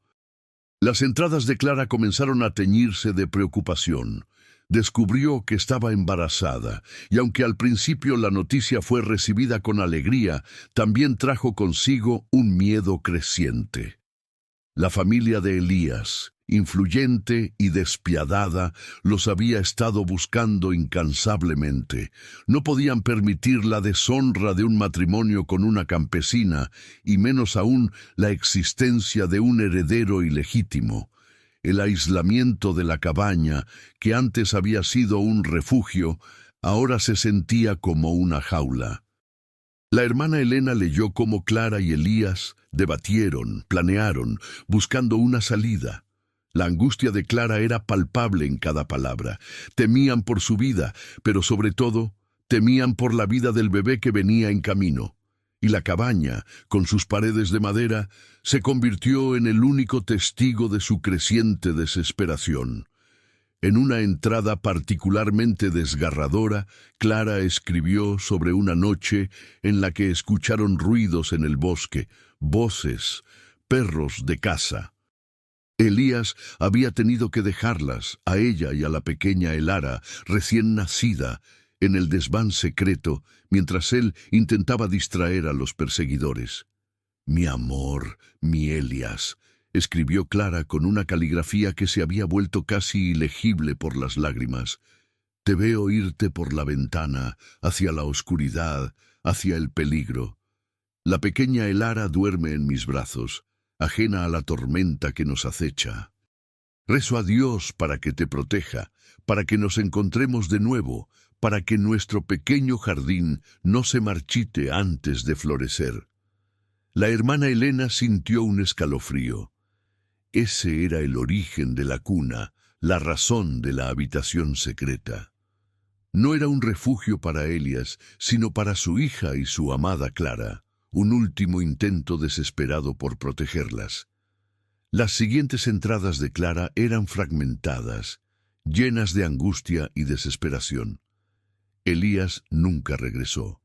Las entradas de Clara comenzaron a teñirse de preocupación. Descubrió que estaba embarazada, y aunque al principio la noticia fue recibida con alegría, también trajo consigo un miedo creciente. La familia de Elías, influyente y despiadada, los había estado buscando incansablemente. No podían permitir la deshonra de un matrimonio con una campesina, y menos aún la existencia de un heredero ilegítimo. El aislamiento de la cabaña, que antes había sido un refugio, ahora se sentía como una jaula. La hermana Elena leyó cómo Clara y Elías debatieron, planearon, buscando una salida. La angustia de Clara era palpable en cada palabra. Temían por su vida, pero sobre todo, temían por la vida del bebé que venía en camino. Y la cabaña, con sus paredes de madera, se convirtió en el único testigo de su creciente desesperación. En una entrada particularmente desgarradora, Clara escribió sobre una noche en la que escucharon ruidos en el bosque, voces, perros de caza. Elías había tenido que dejarlas, a ella y a la pequeña Elara, recién nacida, en el desván secreto, mientras él intentaba distraer a los perseguidores. «Mi amor, mi Elías», escribió Clara con una caligrafía que se había vuelto casi ilegible por las lágrimas. «Te veo irte por la ventana, hacia la oscuridad, hacia el peligro. La pequeña Elara duerme en mis brazos, ajena a la tormenta que nos acecha. Rezo a Dios para que te proteja, para que nos encontremos de nuevo, para que nuestro pequeño jardín no se marchite antes de florecer». La hermana Elena sintió un escalofrío. Ese era el origen de la cuna, la razón de la habitación secreta. No era un refugio para Elías, sino para su hija y su amada Clara, un último intento desesperado por protegerlas. Las siguientes entradas de Clara eran fragmentadas, llenas de angustia y desesperación. Elías nunca regresó.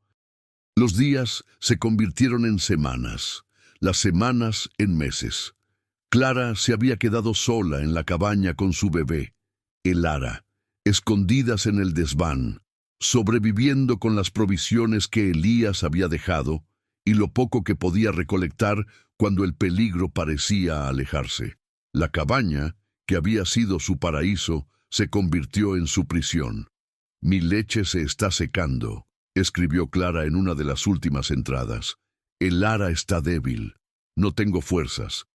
Los días se convirtieron en semanas, las semanas en meses. Clara se había quedado sola en la cabaña con su bebé, Elara, escondidas en el desván, sobreviviendo con las provisiones que Elías había dejado y lo poco que podía recolectar cuando el peligro parecía alejarse. La cabaña, que había sido su paraíso, se convirtió en su prisión. «Mi leche se está secando», escribió Clara en una de las últimas entradas. «Elara está débil. No tengo fuerzas.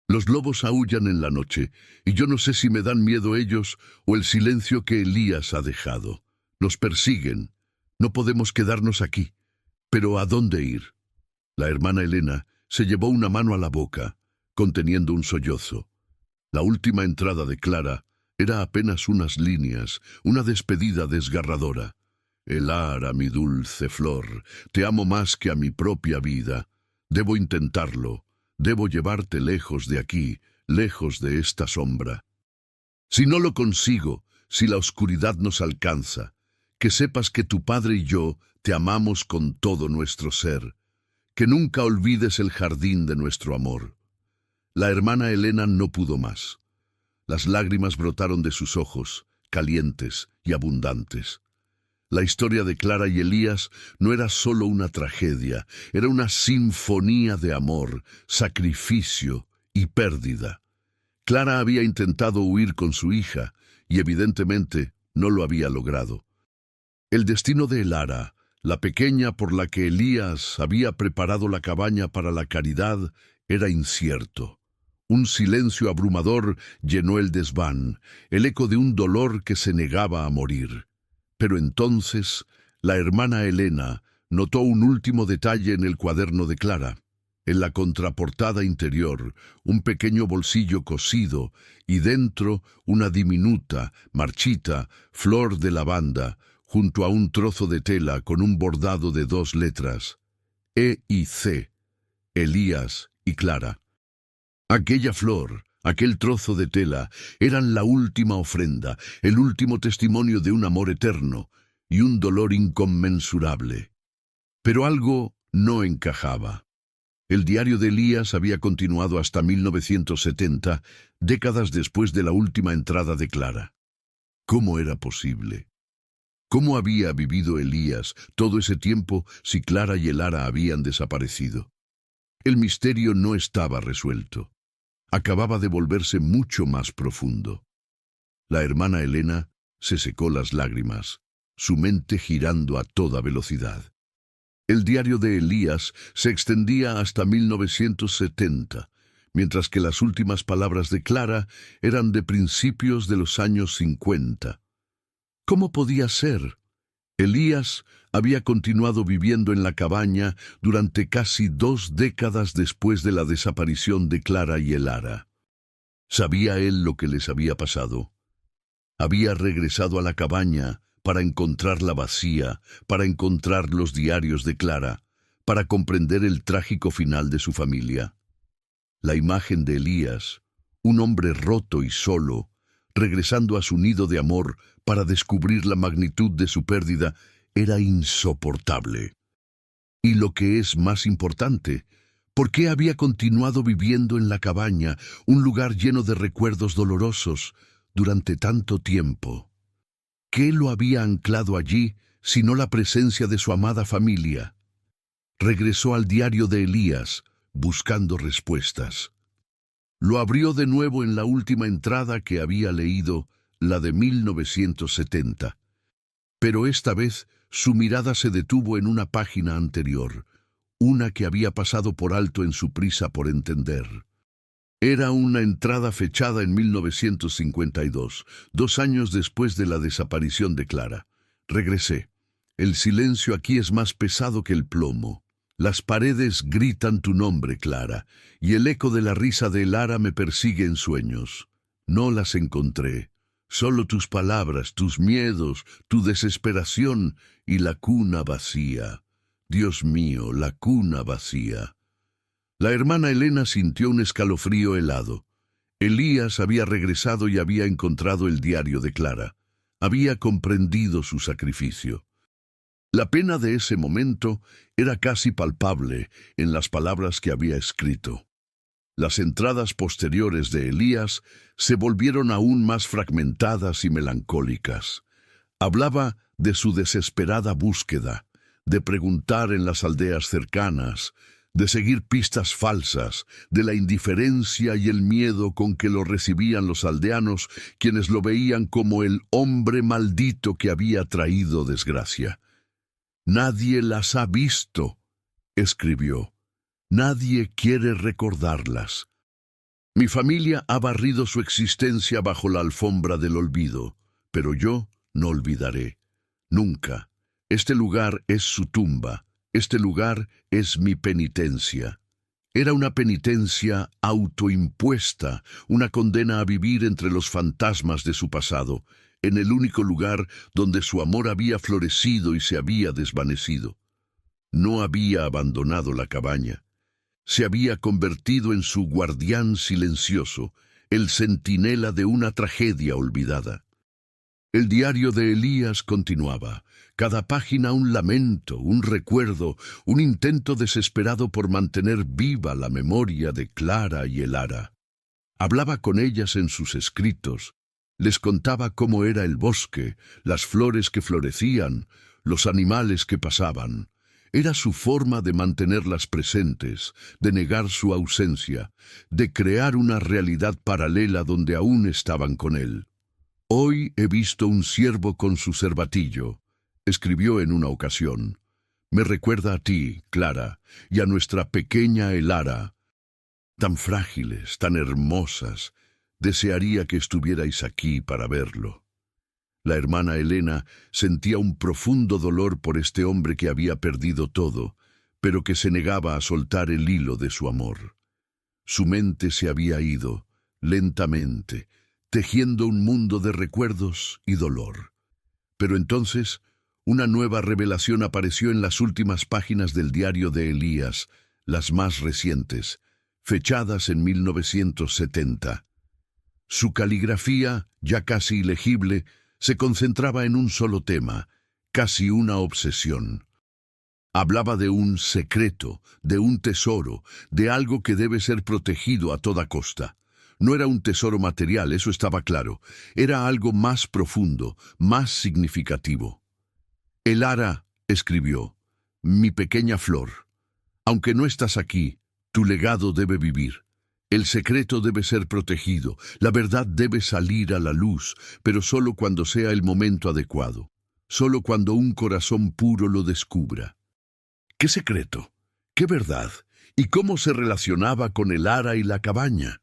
Los lobos aúllan en la noche, y yo no sé si me dan miedo ellos o el silencio que Elías ha dejado. Nos persiguen. No podemos quedarnos aquí. Pero ¿a dónde ir?». La hermana Elena se llevó una mano a la boca, conteniendo un sollozo. La última entrada de Clara era apenas unas líneas, una despedida desgarradora. Elara, mi dulce flor, te amo más que a mi propia vida. Debo intentarlo, debo llevarte lejos de aquí, lejos de esta sombra. Si no lo consigo, si la oscuridad nos alcanza, que sepas que tu padre y yo te amamos con todo nuestro ser, que nunca olvides el jardín de nuestro amor. La hermana Elena no pudo más. Las lágrimas brotaron de sus ojos, calientes y abundantes. La historia de Clara y Elías no era solo una tragedia, era una sinfonía de amor, sacrificio y pérdida. Clara había intentado huir con su hija y evidentemente no lo había logrado. El destino de Elara, la pequeña por la que Elías había preparado la cabaña para la caridad, era incierto. Un silencio abrumador llenó el desván, el eco de un dolor que se negaba a morir. Pero entonces, la hermana Elena notó un último detalle en el cuaderno de Clara. En la contraportada interior, un pequeño bolsillo cosido y dentro una diminuta, marchita, flor de lavanda, junto a un trozo de tela con un bordado de 2 letras, E y C, Elías y Clara. Aquella flor, aquel trozo de tela, eran la última ofrenda, el último testimonio de un amor eterno y un dolor inconmensurable. Pero algo no encajaba. El diario de Elías había continuado hasta 1970, décadas después de la última entrada de Clara. ¿Cómo era posible? ¿Cómo había vivido Elías todo ese tiempo si Clara y Elara habían desaparecido? El misterio no estaba resuelto. Acababa de volverse mucho más profundo. La hermana Elena se secó las lágrimas, su mente girando a toda velocidad. El diario de Elías se extendía hasta 1970, mientras que las últimas palabras de Clara eran de principios de los años 50. ¿Cómo podía ser? Elías había continuado viviendo en la cabaña durante casi 2 décadas después de la desaparición de Clara y Elara. ¿Sabía él lo que les había pasado? Había regresado a la cabaña para encontrarla vacía, para encontrar los diarios de Clara, para comprender el trágico final de su familia. La imagen de Elías, un hombre roto y solo, regresando a su nido de amor para descubrir la magnitud de su pérdida, era insoportable. Y lo que es más importante, ¿por qué había continuado viviendo en la cabaña, un lugar lleno de recuerdos dolorosos, durante tanto tiempo? ¿Qué lo había anclado allí, sino la presencia de su amada familia? Regresó al diario de Elías, buscando respuestas. Lo abrió de nuevo en la última entrada que había leído, la de 1970. Pero esta vez su mirada se detuvo en una página anterior, una que había pasado por alto en su prisa por entender. Era una entrada fechada en 1952, 2 años después de la desaparición de Clara. Regresé. El silencio aquí es más pesado que el plomo. Las paredes gritan tu nombre, Clara, y el eco de la risa de Elara me persigue en sueños. No las encontré. Solo tus palabras, tus miedos, tu desesperación y la cuna vacía. Dios mío, la cuna vacía. La hermana Elena sintió un escalofrío helado. Elías había regresado y había encontrado el diario de Clara. Había comprendido su sacrificio. La pena de ese momento era casi palpable en las palabras que había escrito. Las entradas posteriores de Elías se volvieron aún más fragmentadas y melancólicas. Hablaba de su desesperada búsqueda, de preguntar en las aldeas cercanas, de seguir pistas falsas, de la indiferencia y el miedo con que lo recibían los aldeanos, quienes lo veían como el hombre maldito que había traído desgracia. «Nadie las ha visto», escribió. «Nadie quiere recordarlas. Mi familia ha barrido su existencia bajo la alfombra del olvido, pero yo no olvidaré. Nunca. Este lugar es su tumba. Este lugar es mi penitencia». Era una penitencia autoimpuesta, una condena a vivir entre los fantasmas de su pasado. en el único lugar donde su amor había florecido y se había desvanecido. No había abandonado la cabaña. Se había convertido en su guardián silencioso, el centinela de una tragedia olvidada. El diario de Elías continuaba, cada página un lamento, un recuerdo, un intento desesperado por mantener viva la memoria de Clara y Elara. Hablaba con ellas en sus escritos, les contaba cómo era el bosque, las flores que florecían, los animales que pasaban. Era su forma de mantenerlas presentes, de negar su ausencia, de crear una realidad paralela donde aún estaban con él. «Hoy he visto un ciervo con su cervatillo», escribió en una ocasión. «Me recuerda a ti, Clara, y a nuestra pequeña Elara. Tan frágiles, tan hermosas, desearía que estuvierais aquí para verlo». La hermana Elena sentía un profundo dolor por este hombre que había perdido todo, pero que se negaba a soltar el hilo de su amor. Su mente se había ido, lentamente, tejiendo un mundo de recuerdos y dolor. Pero entonces, una nueva revelación apareció en las últimas páginas del diario de Elías, las más recientes, fechadas en 1970. Su caligrafía, ya casi ilegible, se concentraba en un solo tema, casi una obsesión. Hablaba de un secreto, de un tesoro, de algo que debe ser protegido a toda costa. No era un tesoro material, eso estaba claro. Era algo más profundo, más significativo. «Elara», escribió, «mi pequeña flor, aunque no estás aquí, tu legado debe vivir. El secreto debe ser protegido, la verdad debe salir a la luz, pero solo cuando sea el momento adecuado, solo cuando un corazón puro lo descubra». ¿Qué secreto? ¿Qué verdad? ¿Y cómo se relacionaba con Elara y la cabaña?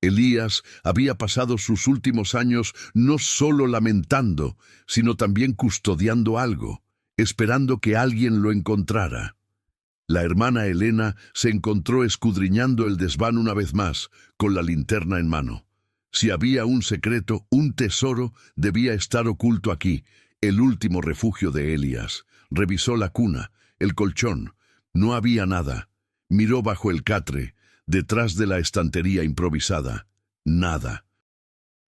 Elías había pasado sus últimos años no solo lamentando, sino también custodiando algo, esperando que alguien lo encontrara. La hermana Elena se encontró escudriñando el desván una vez más, con la linterna en mano. Si había un secreto, un tesoro, debía estar oculto aquí, el último refugio de Elías. Revisó la cuna, el colchón. No había nada. Miró bajo el catre, detrás de la estantería improvisada. Nada.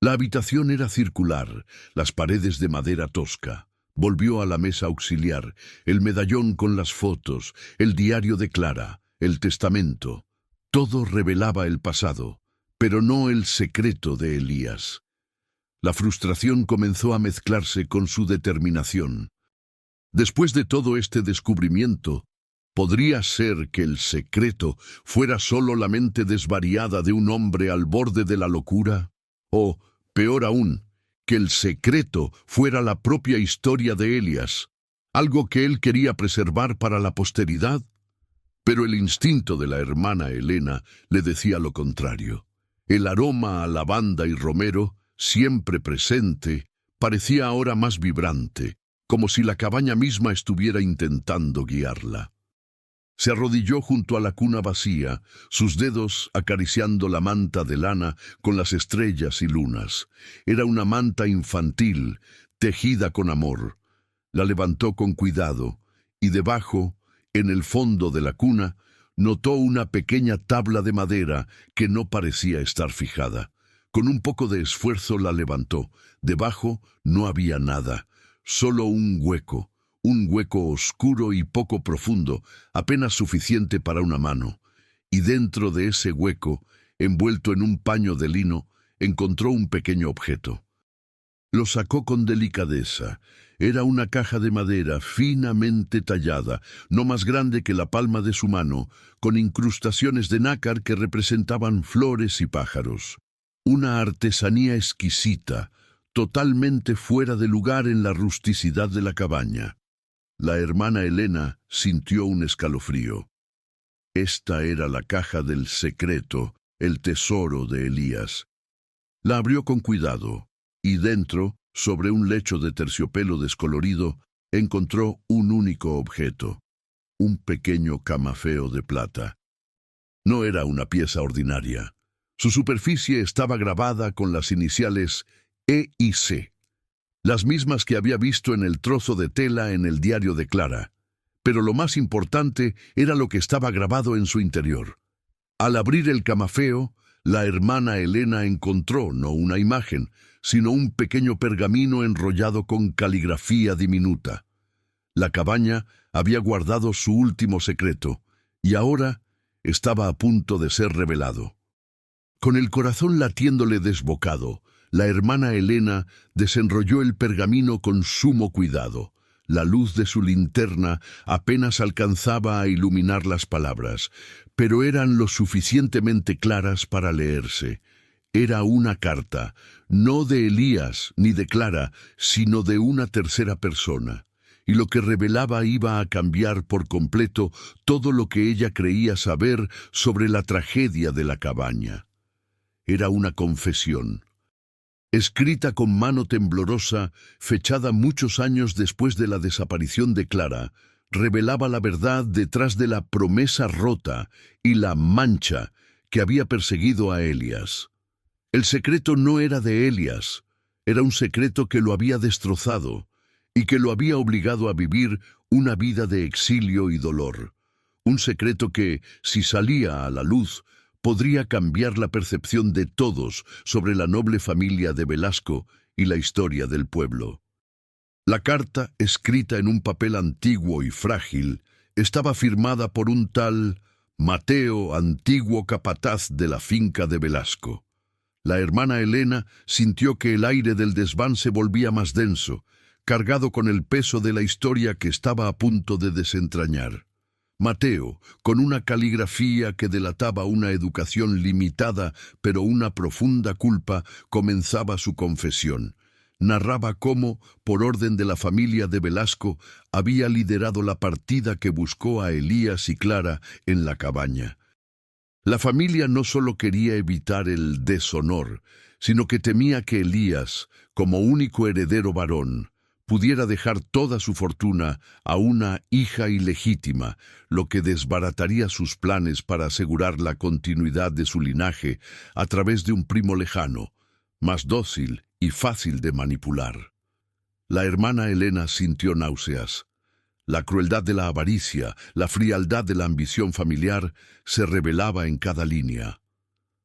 La habitación era circular, las paredes de madera tosca. Volvió a la mesa auxiliar, el medallón con las fotos, el diario de Clara, el testamento. Todo revelaba el pasado, pero no el secreto de Elías. La frustración comenzó a mezclarse con su determinación. Después de todo este descubrimiento, ¿podría ser que el secreto fuera solo la mente desvariada de un hombre al borde de la locura? O, peor aún, que el secreto fuera la propia historia de Elías, algo que él quería preservar para la posteridad? Pero el instinto de la hermana Elena le decía lo contrario. El aroma a lavanda y romero, siempre presente, parecía ahora más vibrante, como si la cabaña misma estuviera intentando guiarla. Se arrodilló junto a la cuna vacía, sus dedos acariciando la manta de lana con las estrellas y lunas. Era una manta infantil, tejida con amor. La levantó con cuidado, y debajo, en el fondo de la cuna, notó una pequeña tabla de madera que no parecía estar fijada. Con un poco de esfuerzo la levantó. Debajo no había nada, solo un hueco oscuro y poco profundo, apenas suficiente para una mano. Y dentro de ese hueco, envuelto en un paño de lino, encontró un pequeño objeto. Lo sacó con delicadeza. Era una caja de madera finamente tallada, no más grande que la palma de su mano, con incrustaciones de nácar que representaban flores y pájaros. Una artesanía exquisita, totalmente fuera de lugar en la rusticidad de la cabaña. La hermana Elena sintió un escalofrío. Esta era la caja del secreto, el tesoro de Elías. La abrió con cuidado, y dentro, sobre un lecho de terciopelo descolorido, encontró un único objeto, un pequeño camafeo de plata. No era una pieza ordinaria. Su superficie estaba grabada con las iniciales E y C. las mismas que había visto en el trozo de tela en el diario de Clara. Pero lo más importante era lo que estaba grabado en su interior. Al abrir el camafeo, la hermana Elena encontró no una imagen, sino un pequeño pergamino enrollado con caligrafía diminuta. La cabaña había guardado su último secreto, y ahora estaba a punto de ser revelado. Con el corazón latiéndole desbocado, la hermana Elena desenrolló el pergamino con sumo cuidado. La luz de su linterna apenas alcanzaba a iluminar las palabras, pero eran lo suficientemente claras para leerse. Era una carta, no de Elías ni de Clara, sino de una tercera persona. Y lo que revelaba iba a cambiar por completo todo lo que ella creía saber sobre la tragedia de la cabaña. Era una confesión, escrita con mano temblorosa, fechada muchos años después de la desaparición de Clara, revelaba la verdad detrás de la promesa rota y la mancha que había perseguido a Elías. El secreto no era de Elías, era un secreto que lo había destrozado y que lo había obligado a vivir una vida de exilio y dolor. Un secreto que, si salía a la luz, podría cambiar la percepción de todos sobre la noble familia de Velasco y la historia del pueblo. La carta, escrita en un papel antiguo y frágil, estaba firmada por un tal Mateo, antiguo capataz de la finca de Velasco. La hermana Elena sintió que el aire del desván se volvía más denso, cargado con el peso de la historia que estaba a punto de desentrañar. Mateo, con una caligrafía que delataba una educación limitada pero una profunda culpa, comenzaba su confesión. Narraba cómo, por orden de la familia de Velasco, había liderado la partida que buscó a Elías y Clara en la cabaña. La familia no solo quería evitar el deshonor, sino que temía que Elías, como único heredero varón, pudiera dejar toda su fortuna a una hija ilegítima, lo que desbarataría sus planes para asegurar la continuidad de su linaje a través de un primo lejano, más dócil y fácil de manipular. La hermana Elena sintió náuseas. La crueldad de la avaricia, la frialdad de la ambición familiar se revelaba en cada línea.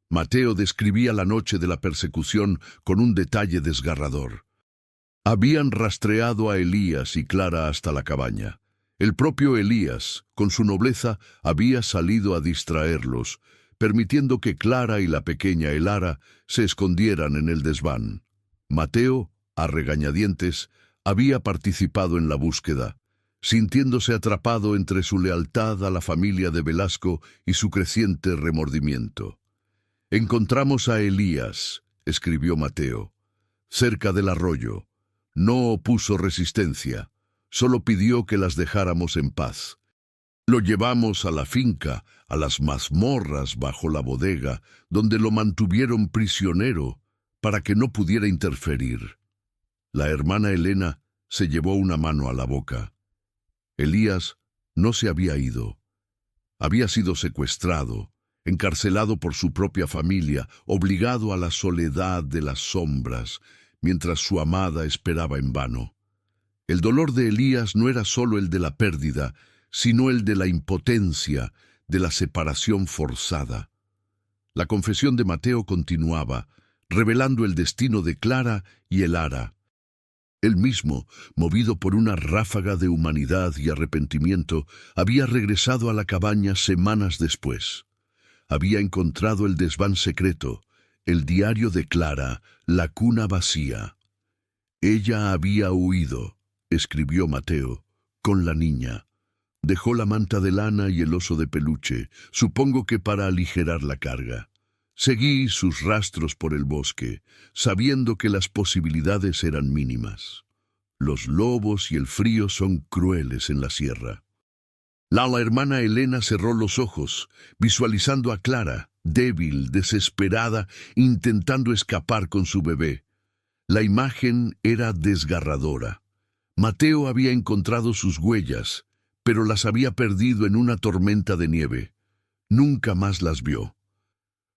Mateo describía la noche de la persecución con un detalle desgarrador. Habían rastreado a Elías y Clara hasta la cabaña. El propio Elías, con su nobleza, había salido a distraerlos, permitiendo que Clara y la pequeña Elara se escondieran en el desván. Mateo, a regañadientes, había participado en la búsqueda, sintiéndose atrapado entre su lealtad a la familia de Velasco y su creciente remordimiento. «Encontramos a Elías», escribió Mateo, «cerca del arroyo. No opuso resistencia, solo pidió que las dejáramos en paz. Lo llevamos a la finca, a las mazmorras bajo la bodega, donde lo mantuvieron prisionero para que no pudiera interferir». La hermana Elena se llevó una mano a la boca. Elías no se había ido. Había sido secuestrado, encarcelado por su propia familia, obligado a la soledad de las sombras, mientras su amada esperaba en vano. El dolor de Elías no era solo el de la pérdida, sino el de la impotencia, de la separación forzada. La confesión de Mateo continuaba, revelando el destino de Clara y Elara. Él mismo, movido por una ráfaga de humanidad y arrepentimiento, había regresado a la cabaña semanas después. Había encontrado el desván secreto, el diario de Clara, la cuna vacía. «Ella había huido», escribió Mateo, «con la niña. Dejó la manta de lana y el oso de peluche, supongo que para aligerar la carga. Seguí sus rastros por el bosque, sabiendo que las posibilidades eran mínimas. Los lobos y el frío son crueles en la sierra». La hermana Elena cerró los ojos, visualizando a Clara, débil, desesperada, intentando escapar con su bebé. La imagen era desgarradora. Mateo había encontrado sus huellas, pero las había perdido en una tormenta de nieve. Nunca más las vio.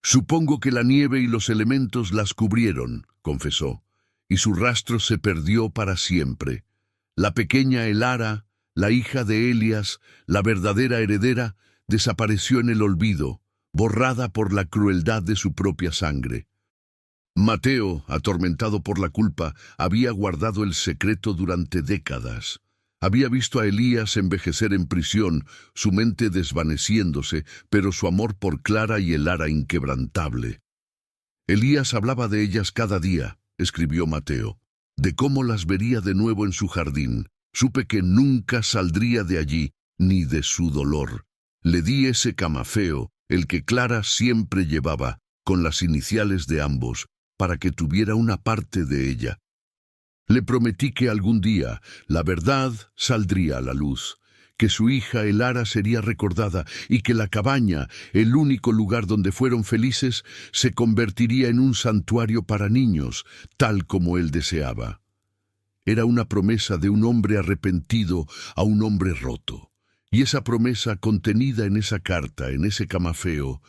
«Supongo que la nieve y los elementos las cubrieron», confesó, y su rastro se perdió para siempre. La pequeña Elara, la hija de Elias, la verdadera heredera, desapareció en el olvido, borrada por la crueldad de su propia sangre. Mateo, atormentado por la culpa, había guardado el secreto durante décadas. Había visto a Elías envejecer en prisión, su mente desvaneciéndose, pero su amor por Clara y Elara inquebrantable. Elías hablaba de ellas cada día, escribió Mateo, de cómo las vería de nuevo en su jardín. Supe que nunca saldría de allí, ni de su dolor. Le di ese camafeo, el que Clara siempre llevaba, con las iniciales de ambos, para que tuviera una parte de ella. Le prometí que algún día la verdad saldría a la luz, que su hija Elara sería recordada y que la cabaña, el único lugar donde fueron felices, se convertiría en un santuario para niños, tal como él deseaba. Era una promesa de un hombre arrepentido a un hombre roto. Y esa promesa contenida en esa carta, en ese camafeo,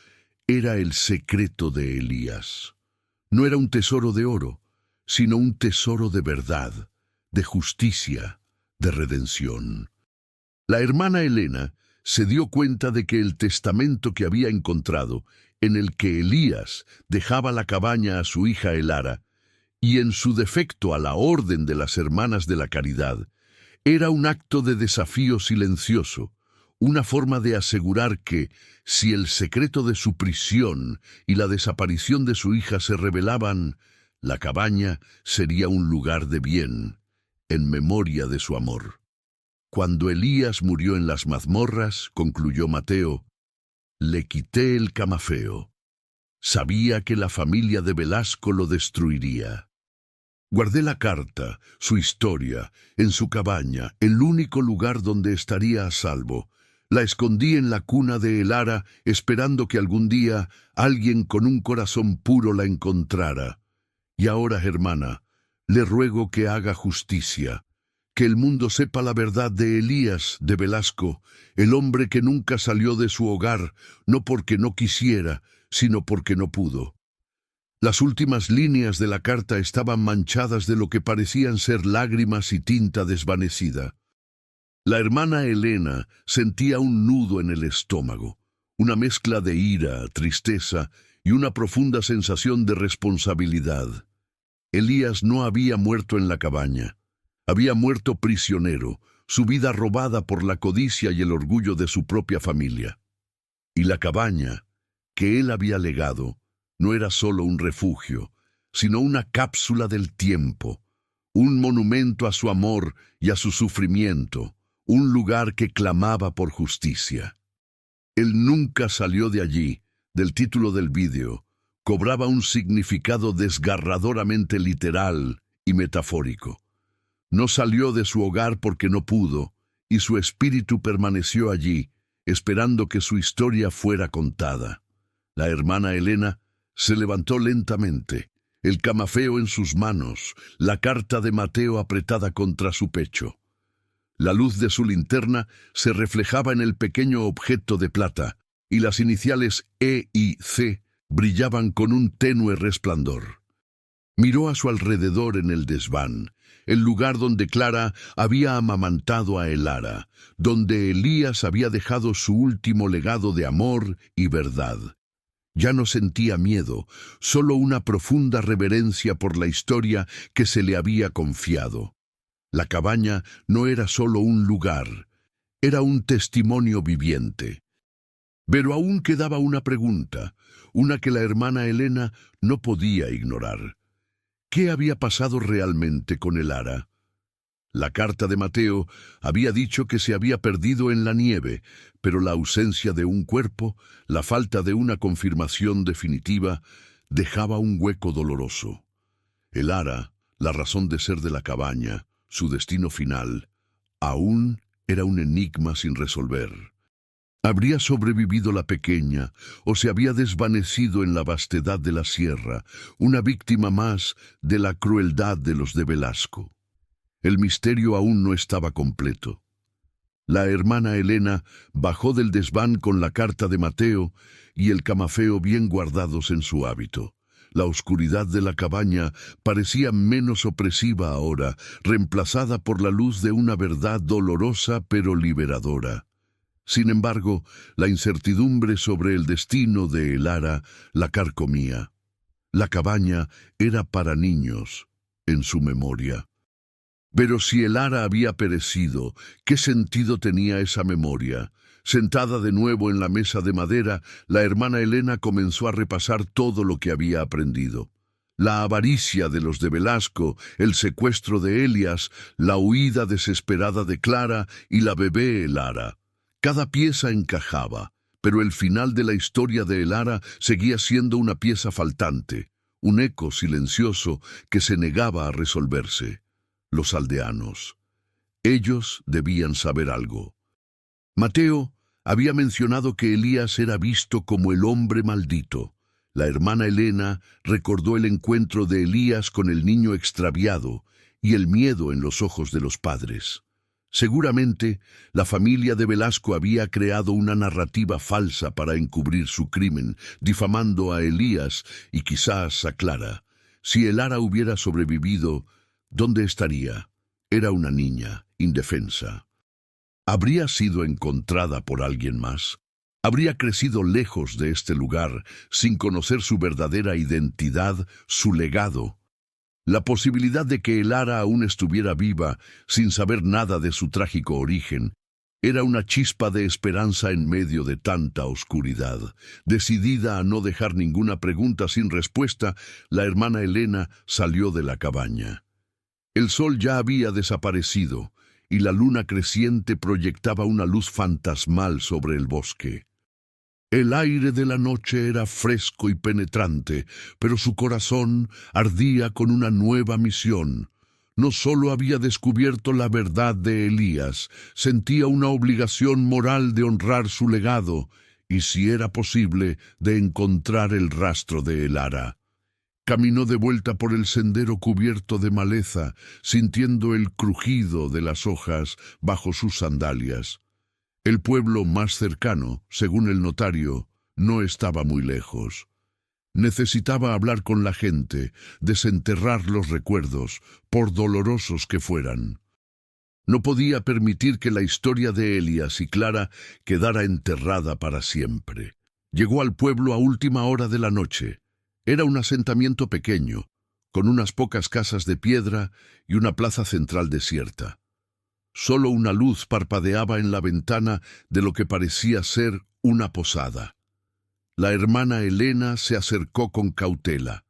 era el secreto de Elías. No era un tesoro de oro, sino un tesoro de verdad, de justicia, de redención. La hermana Elena se dio cuenta de que el testamento que había encontrado, en el que Elías dejaba la cabaña a su hija Elara, y en su defecto a la orden de las hermanas de la caridad, era un acto de desafío silencioso, una forma de asegurar que, si el secreto de su prisión y la desaparición de su hija se revelaban, la cabaña sería un lugar de bien, en memoria de su amor. Cuando Elías murió en las mazmorras, concluyó Mateo, le quité el camafeo. Sabía que la familia de Velasco lo destruiría. Guardé la carta, su historia, en su cabaña, el único lugar donde estaría a salvo. La escondí en la cuna de Elara, esperando que algún día alguien con un corazón puro la encontrara. Y ahora, hermana, le ruego que haga justicia, que el mundo sepa la verdad de Elías de Velasco, el hombre que nunca salió de su hogar, no porque no quisiera, sino porque no pudo. Las últimas líneas de la carta estaban manchadas de lo que parecían ser lágrimas y tinta desvanecida. La hermana Elena sentía un nudo en el estómago, una mezcla de ira, tristeza y una profunda sensación de responsabilidad. Elías no había muerto en la cabaña. Había muerto prisionero, su vida robada por la codicia y el orgullo de su propia familia. Y la cabaña, que él había legado, no era solo un refugio, sino una cápsula del tiempo, un monumento a su amor y a su sufrimiento, un lugar que clamaba por justicia. Él nunca salió de allí, del título del vídeo, cobraba un significado desgarradoramente literal y metafórico. No salió de su hogar porque no pudo, y su espíritu permaneció allí, esperando que su historia fuera contada. La hermana Elena se levantó lentamente, el camafeo en sus manos, la carta de Mateo apretada contra su pecho. La luz de su linterna se reflejaba en el pequeño objeto de plata, y las iniciales E y C brillaban con un tenue resplandor. Miró a su alrededor en el desván, el lugar donde Clara había amamantado a Elara, donde Elías había dejado su último legado de amor y verdad. Ya no sentía miedo, solo una profunda reverencia por la historia que se le había confiado. La cabaña no era solo un lugar, era un testimonio viviente. Pero aún quedaba una pregunta, una que la hermana Elena no podía ignorar. ¿Qué había pasado realmente con Elara? La carta de Mateo había dicho que se había perdido en la nieve, pero la ausencia de un cuerpo, la falta de una confirmación definitiva, dejaba un hueco doloroso. Elara, la razón de ser de la cabaña, su destino final, aún era un enigma sin resolver. ¿Habría sobrevivido la pequeña o se había desvanecido en la vastedad de la sierra, una víctima más de la crueldad de los de Velasco? El misterio aún no estaba completo. La hermana Elena bajó del desván con la carta de Mateo y el camafeo bien guardados en su hábito. La oscuridad de la cabaña parecía menos opresiva ahora, reemplazada por la luz de una verdad dolorosa pero liberadora. Sin embargo, la incertidumbre sobre el destino de Elara la carcomía. La cabaña era para niños, en su memoria. Pero si Elara había perecido, ¿qué sentido tenía esa memoria? Sentada de nuevo en la mesa de madera, la hermana Elena comenzó a repasar todo lo que había aprendido. La avaricia de los de Velasco, el secuestro de Elias, la huida desesperada de Clara y la bebé Elara. Cada pieza encajaba, pero el final de la historia de Elara seguía siendo una pieza faltante, un eco silencioso que se negaba a resolverse. Los aldeanos. Ellos debían saber algo. Mateo había mencionado que Elías era visto como el hombre maldito. La hermana Elena recordó el encuentro de Elías con el niño extraviado y el miedo en los ojos de los padres. Seguramente, la familia de Velasco había creado una narrativa falsa para encubrir su crimen, difamando a Elías y quizás a Clara. Si Elara hubiera sobrevivido, ¿dónde estaría? Era una niña, indefensa. ¿Habría sido encontrada por alguien más? ¿Habría crecido lejos de este lugar, sin conocer su verdadera identidad, su legado? La posibilidad de que Elara aún estuviera viva, sin saber nada de su trágico origen, era una chispa de esperanza en medio de tanta oscuridad. Decidida a no dejar ninguna pregunta sin respuesta, la hermana Elena salió de la cabaña. El sol ya había desaparecido, y la luna creciente proyectaba una luz fantasmal sobre el bosque. El aire de la noche era fresco y penetrante, pero su corazón ardía con una nueva misión. No solo había descubierto la verdad de Elías, sentía una obligación moral de honrar su legado, y si era posible, de encontrar el rastro de Elara. Caminó de vuelta por el sendero cubierto de maleza, sintiendo el crujido de las hojas bajo sus sandalias. El pueblo más cercano, según el notario, no estaba muy lejos. Necesitaba hablar con la gente, desenterrar los recuerdos, por dolorosos que fueran. No podía permitir que la historia de Elias y Clara quedara enterrada para siempre. Llegó al pueblo a última hora de la noche. Era un asentamiento pequeño, con unas pocas casas de piedra y una plaza central desierta. Solo una luz parpadeaba en la ventana de lo que parecía ser una posada. La hermana Elena se acercó con cautela.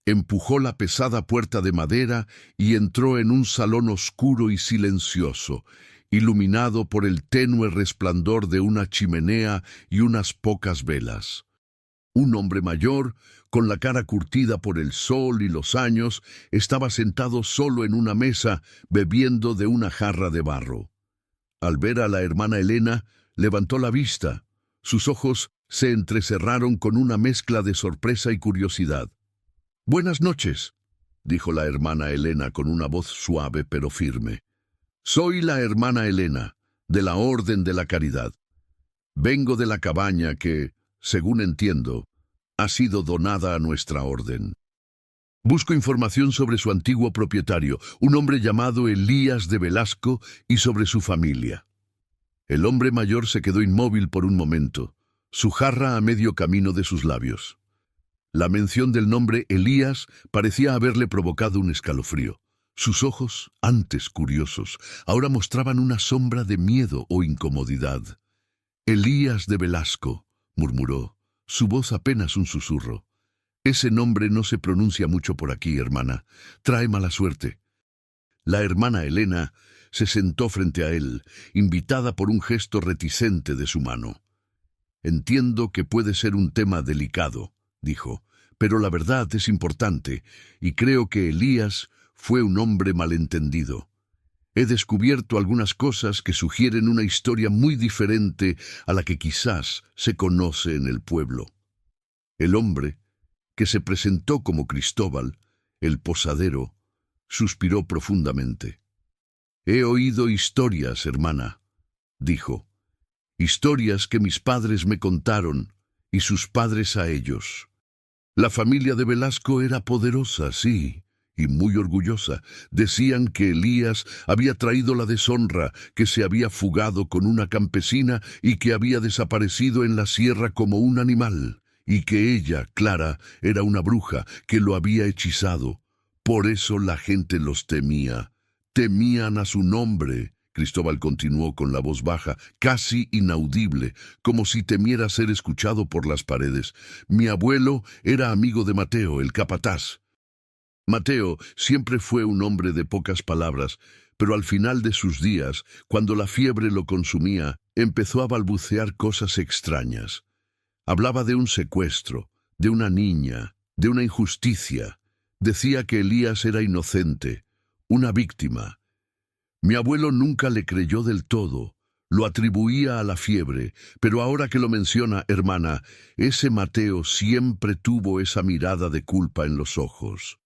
Empujó la pesada puerta de madera y entró en un salón oscuro y silencioso, iluminado por el tenue resplandor de una chimenea y unas pocas velas. Un hombre mayor, con la cara curtida por el sol y los años, estaba sentado solo en una mesa, bebiendo de una jarra de barro. Al ver a la hermana Elena, levantó la vista. Sus ojos se entrecerraron con una mezcla de sorpresa y curiosidad. «Buenas noches», dijo la hermana Elena con una voz suave pero firme. «Soy la hermana Elena, de la Orden de la Caridad. Vengo de la cabaña que, según entiendo, ha sido donada a nuestra orden. Busco información sobre su antiguo propietario, un hombre llamado Elías de Velasco, y sobre su familia». El hombre mayor se quedó inmóvil por un momento, su jarra a medio camino de sus labios. La mención del nombre Elías parecía haberle provocado un escalofrío. Sus ojos, antes curiosos, ahora mostraban una sombra de miedo o incomodidad. «Elías de Velasco», murmuró, su voz apenas un susurro. «Ese nombre no se pronuncia mucho por aquí, hermana. Trae mala suerte». La hermana Elena se sentó frente a él, invitada por un gesto reticente de su mano. «Entiendo que puede ser un tema delicado», dijo, «pero la verdad es importante, y creo que Elías fue un hombre malentendido. He descubierto algunas cosas que sugieren una historia muy diferente a la que quizás se conoce en el pueblo». El hombre, que se presentó como Cristóbal, el posadero, suspiró profundamente. «He oído historias, hermana», dijo, «historias que mis padres me contaron y sus padres a ellos. La familia de Velasco era poderosa, sí, y muy orgullosa. Decían que Elías había traído la deshonra, que se había fugado con una campesina y que había desaparecido en la sierra como un animal, y que ella, Clara, era una bruja que lo había hechizado. Por eso la gente los temía. Temían a su nombre. Cristóbal continuó con la voz baja, casi inaudible, como si temiera ser escuchado por las paredes. Mi abuelo era amigo de Mateo, el capataz. Mateo siempre fue un hombre de pocas palabras, pero al final de sus días, cuando la fiebre lo consumía, empezó a balbucear cosas extrañas. Hablaba de un secuestro, de una niña, de una injusticia. Decía que Elías era inocente, una víctima. Mi abuelo nunca le creyó del todo, lo atribuía a la fiebre, pero ahora que lo menciona, hermana, ese Mateo siempre tuvo esa mirada de culpa en los ojos.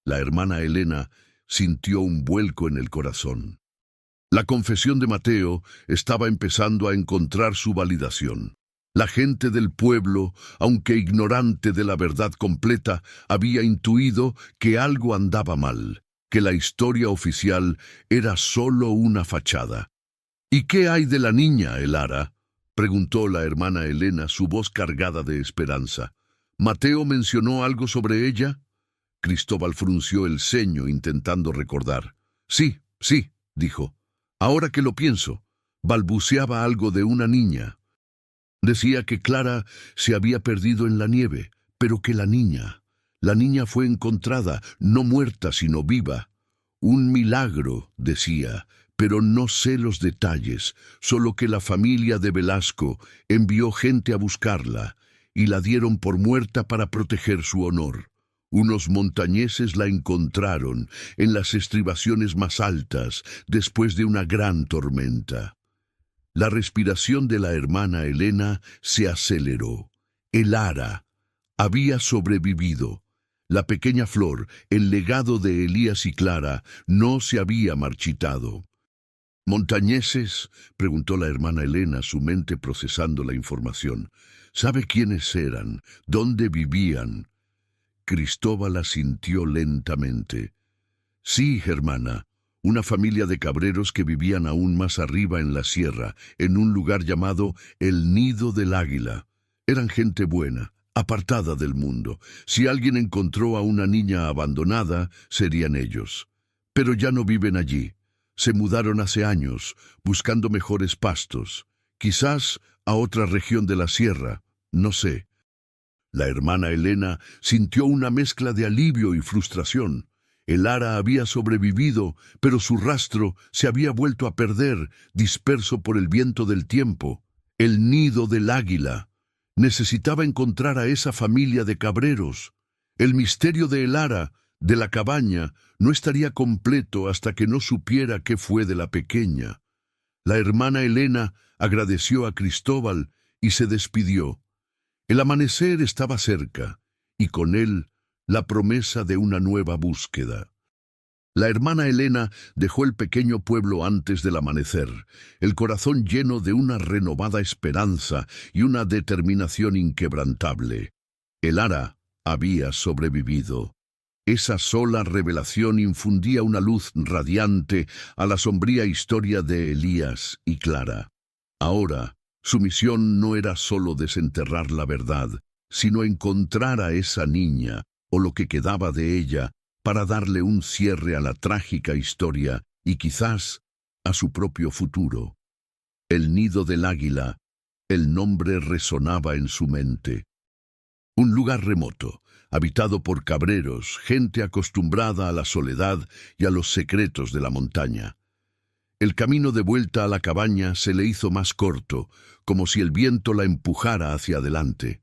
La hermana Elena sintió un vuelco en el corazón. La confesión de Mateo estaba empezando a encontrar su validación. La gente del pueblo, aunque ignorante de la verdad completa, había intuido que algo andaba mal, que la historia oficial era solo una fachada. ¿Y qué hay de la niña, Elara?, preguntó la hermana Elena, su voz cargada de esperanza. ¿Mateo mencionó algo sobre ella? Cristóbal frunció el ceño intentando recordar. Sí, sí, dijo. Ahora que lo pienso, balbuceaba algo de una niña. Decía que Clara se había perdido en la nieve, pero que la niña fue encontrada, no muerta sino viva. Un milagro, decía, pero no sé los detalles, solo que la familia de Velasco envió gente a buscarla y la dieron por muerta para proteger su honor. Unos montañeses la encontraron en las estribaciones más altas después de una gran tormenta. La respiración de la hermana Elena se aceleró. Elara había sobrevivido. La pequeña flor, el legado de Elías y Clara, no se había marchitado. ¿Montañeses?, preguntó la hermana Elena, su mente procesando la información. ¿Sabe quiénes eran? ¿Dónde vivían? Cristóbal asintió lentamente. Sí, hermana, una familia de cabreros que vivían aún más arriba en la sierra, en un lugar llamado el Nido del Águila. Eran gente buena, apartada del mundo. Si alguien encontró a una niña abandonada, serían ellos. Pero ya no viven allí. Se mudaron hace años, buscando mejores pastos. Quizás a otra región de la sierra, no sé. La hermana Elena sintió una mezcla de alivio y frustración. Elara había sobrevivido, pero su rastro se había vuelto a perder, disperso por el viento del tiempo. El Nido del Águila. Necesitaba encontrar a esa familia de cabreros. El misterio de Elara, de la cabaña, no estaría completo hasta que no supiera qué fue de la pequeña. La hermana Elena agradeció a Cristóbal y se despidió. El amanecer estaba cerca, y con él la promesa de una nueva búsqueda. La hermana Elena dejó el pequeño pueblo antes del amanecer, el corazón lleno de una renovada esperanza y una determinación inquebrantable. Elara había sobrevivido. Esa sola revelación infundía una luz radiante a la sombría historia de Elías y Clara. Ahora, su misión no era solo desenterrar la verdad, sino encontrar a esa niña, o lo que quedaba de ella, para darle un cierre a la trágica historia y quizás a su propio futuro. El Nido del Águila, el nombre resonaba en su mente. Un lugar remoto, habitado por cabreros, gente acostumbrada a la soledad y a los secretos de la montaña. El camino de vuelta a la cabaña se le hizo más corto, como si el viento la empujara hacia adelante.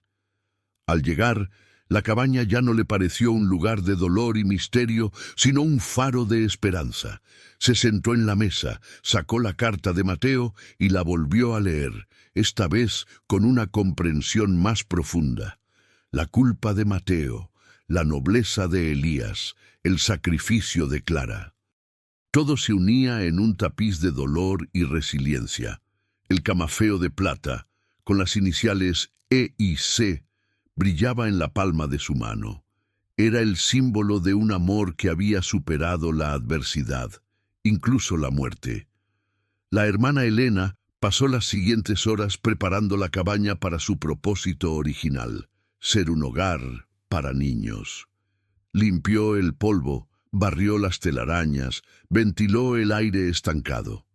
Al llegar, la cabaña ya no le pareció un lugar de dolor y misterio, sino un faro de esperanza. Se sentó en la mesa, sacó la carta de Mateo y la volvió a leer, esta vez con una comprensión más profunda. La culpa de Mateo, la nobleza de Elías, el sacrificio de Clara. Todo se unía en un tapiz de dolor y resiliencia. El camafeo de plata, con las iniciales E y C, brillaba en la palma de su mano. Era el símbolo de un amor que había superado la adversidad, incluso la muerte. La hermana Elena pasó las siguientes horas preparando la cabaña para su propósito original, ser un hogar para niños. Limpió el polvo, barrió las telarañas, ventiló el aire estancado.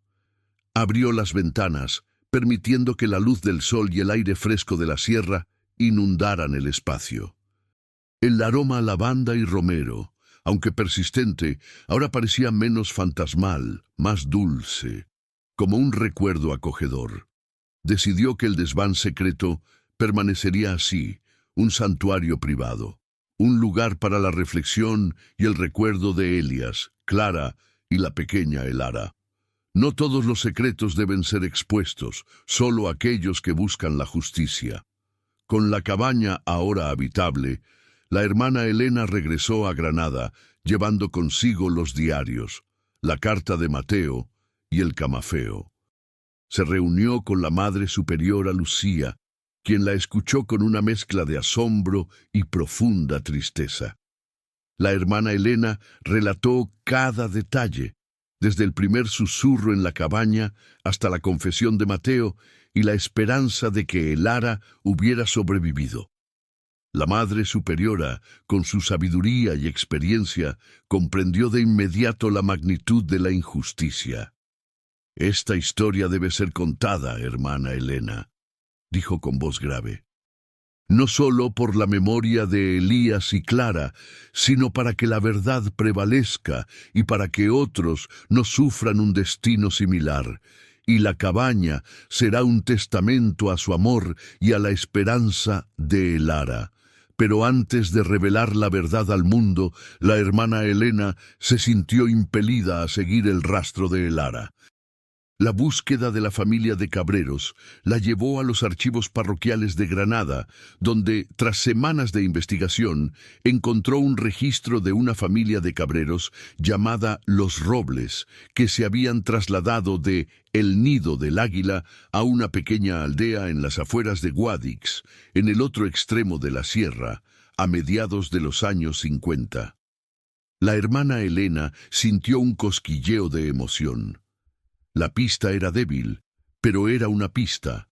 Abrió las ventanas, permitiendo que la luz del sol y el aire fresco de la sierra inundaran el espacio. El aroma a lavanda y romero, aunque persistente, ahora parecía menos fantasmal, más dulce, como un recuerdo acogedor. Decidió que el desván secreto permanecería así, un santuario privado, un lugar para la reflexión y el recuerdo de Elias, Clara y la pequeña Elara. No todos los secretos deben ser expuestos, solo aquellos que buscan la justicia. Con la cabaña ahora habitable, la hermana Elena regresó a Granada, llevando consigo los diarios, la carta de Mateo y el camafeo. Se reunió con la Madre Superiora Lucía, quien la escuchó con una mezcla de asombro y profunda tristeza. La hermana Elena relató cada detalle, desde el primer susurro en la cabaña hasta la confesión de Mateo y la esperanza de que Elara hubiera sobrevivido. La Madre Superiora, con su sabiduría y experiencia, comprendió de inmediato la magnitud de la injusticia. «Esta historia debe ser contada, hermana Elena», dijo con voz grave. «No solo por la memoria de Elías y Clara, sino para que la verdad prevalezca y para que otros no sufran un destino similar. Y la cabaña será un testamento a su amor y a la esperanza de Elara». Pero antes de revelar la verdad al mundo, la hermana Elena se sintió impelida a seguir el rastro de Elara. La búsqueda de la familia de Cabreros la llevó a los archivos parroquiales de Granada, donde, tras semanas de investigación, encontró un registro de una familia de Cabreros llamada Los Robles, que se habían trasladado de El Nido del Águila a una pequeña aldea en las afueras de Guadix, en el otro extremo de la sierra, a mediados de los años 50. La hermana Elena sintió un cosquilleo de emoción. La pista era débil, pero era una pista.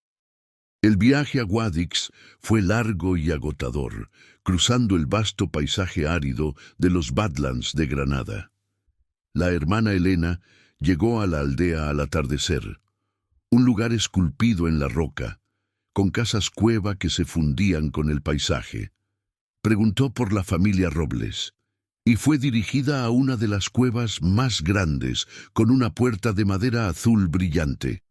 El viaje a Guadix fue largo y agotador, cruzando el vasto paisaje árido de los Badlands de Granada. La hermana Elena llegó a la aldea al atardecer, un lugar esculpido en la roca, con casas cueva que se fundían con el paisaje. Preguntó por la familia Robles, y fue dirigida a una de las cuevas más grandes, con una puerta de madera azul brillante.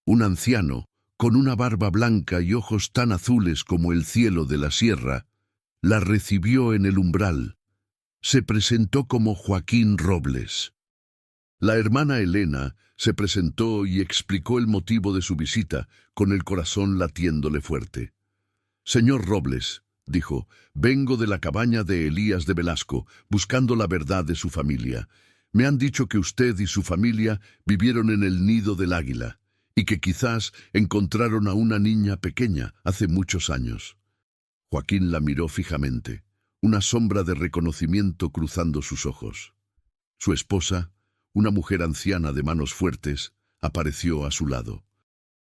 Un anciano, con una barba blanca y ojos tan azules como el cielo de la sierra, la recibió en el umbral. Se presentó como Joaquín Robles. La hermana Elena se presentó y explicó el motivo de su visita, con el corazón latiéndole fuerte. «Señor Robles», dijo, «vengo de la cabaña de Elías de Velasco, buscando la verdad de su familia. Me han dicho que usted y su familia vivieron en el Nido del Águila, y que quizás encontraron a una niña pequeña hace muchos años». Joaquín la miró fijamente, una sombra de reconocimiento cruzando sus ojos. Su esposa, una mujer anciana de manos fuertes, apareció a su lado.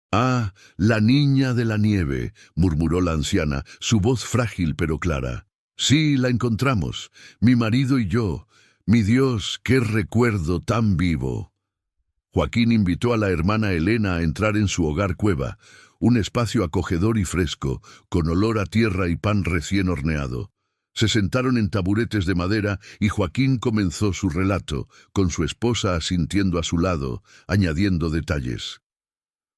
«Ah, la niña de la nieve», murmuró la anciana, su voz frágil pero clara. «Sí, la encontramos, mi marido y yo. Mi Dios, qué recuerdo tan vivo». Joaquín invitó a la hermana Elena a entrar en su hogar cueva, un espacio acogedor y fresco, con olor a tierra y pan recién horneado. Se sentaron en taburetes de madera y Joaquín comenzó su relato, con su esposa asintiendo a su lado, añadiendo detalles.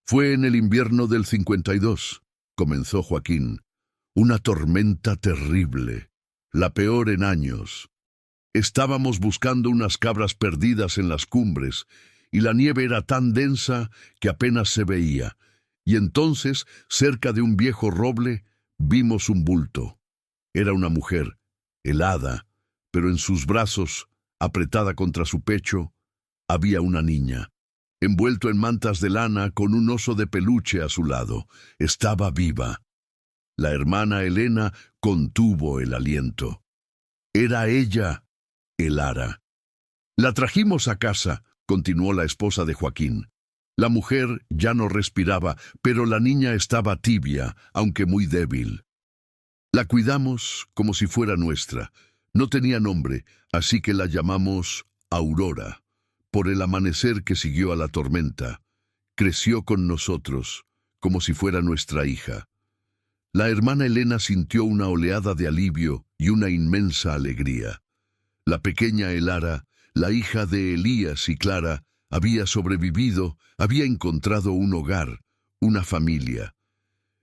«Fue en el invierno del 52», comenzó Joaquín. «Una tormenta terrible, la peor en años. Estábamos buscando unas cabras perdidas en las cumbres, y la nieve era tan densa que apenas se veía. Y entonces, cerca de un viejo roble, vimos un bulto. Era una mujer, helada, pero en sus brazos, apretada contra su pecho, había una niña. Envuelto en mantas de lana, con un oso de peluche a su lado. Estaba viva». La hermana Elena contuvo el aliento. Era ella, Elara. La trajimos a casa, continuó la esposa de Joaquín. La mujer ya no respiraba, pero la niña estaba tibia, aunque muy débil. La cuidamos como si fuera nuestra. No tenía nombre, así que la llamamos Aurora, por el amanecer que siguió a la tormenta. Creció con nosotros, como si fuera nuestra hija. La hermana Elena sintió una oleada de alivio y una inmensa alegría. La pequeña Elara, la hija de Elías y Clara, había sobrevivido, había encontrado un hogar, una familia.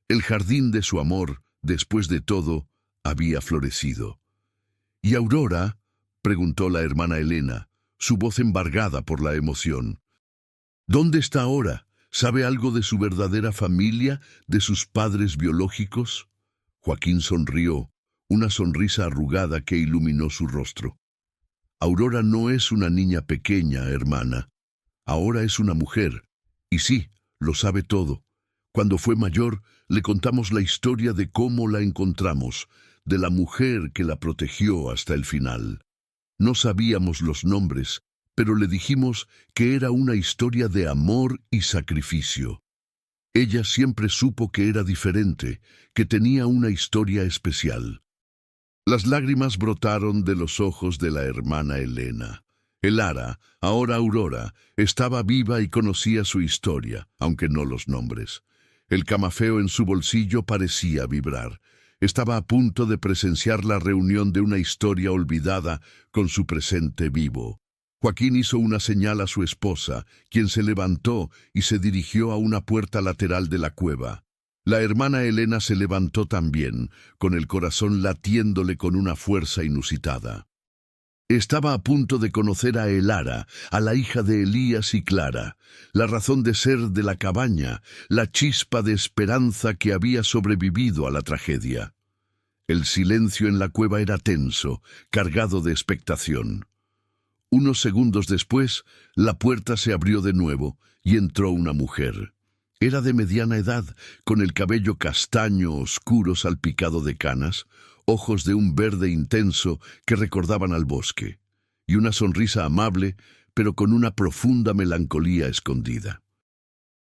El jardín de su amor, después de todo, había florecido. ¿Y Aurora?, preguntó la hermana Elena, su voz embargada por la emoción. ¿Dónde está ahora? ¿Sabe algo de su verdadera familia, de sus padres biológicos? Joaquín sonrió, una sonrisa arrugada que iluminó su rostro. Aurora no es una niña pequeña, hermana. Ahora es una mujer. Y sí, lo sabe todo. Cuando fue mayor, le contamos la historia de cómo la encontramos, de la mujer que la protegió hasta el final. No sabíamos los nombres, pero le dijimos que era una historia de amor y sacrificio. Ella siempre supo que era diferente, que tenía una historia especial. Las lágrimas brotaron de los ojos de la hermana Elena. Elara, ahora Aurora, estaba viva y conocía su historia, aunque no los nombres. El camafeo en su bolsillo parecía vibrar. Estaba a punto de presenciar la reunión de una historia olvidada con su presente vivo. Joaquín hizo una señal a su esposa, quien se levantó y se dirigió a una puerta lateral de la cueva. La hermana Elena se levantó también, con el corazón latiéndole con una fuerza inusitada. Estaba a punto de conocer a Elara, a la hija de Elías y Clara, la razón de ser de la cabaña, la chispa de esperanza que había sobrevivido a la tragedia. El silencio en la cueva era tenso, cargado de expectación. Unos segundos después, la puerta se abrió de nuevo y entró una mujer. Era de mediana edad, con el cabello castaño oscuro salpicado de canas, ojos de un verde intenso que recordaban al bosque, y una sonrisa amable, pero con una profunda melancolía escondida.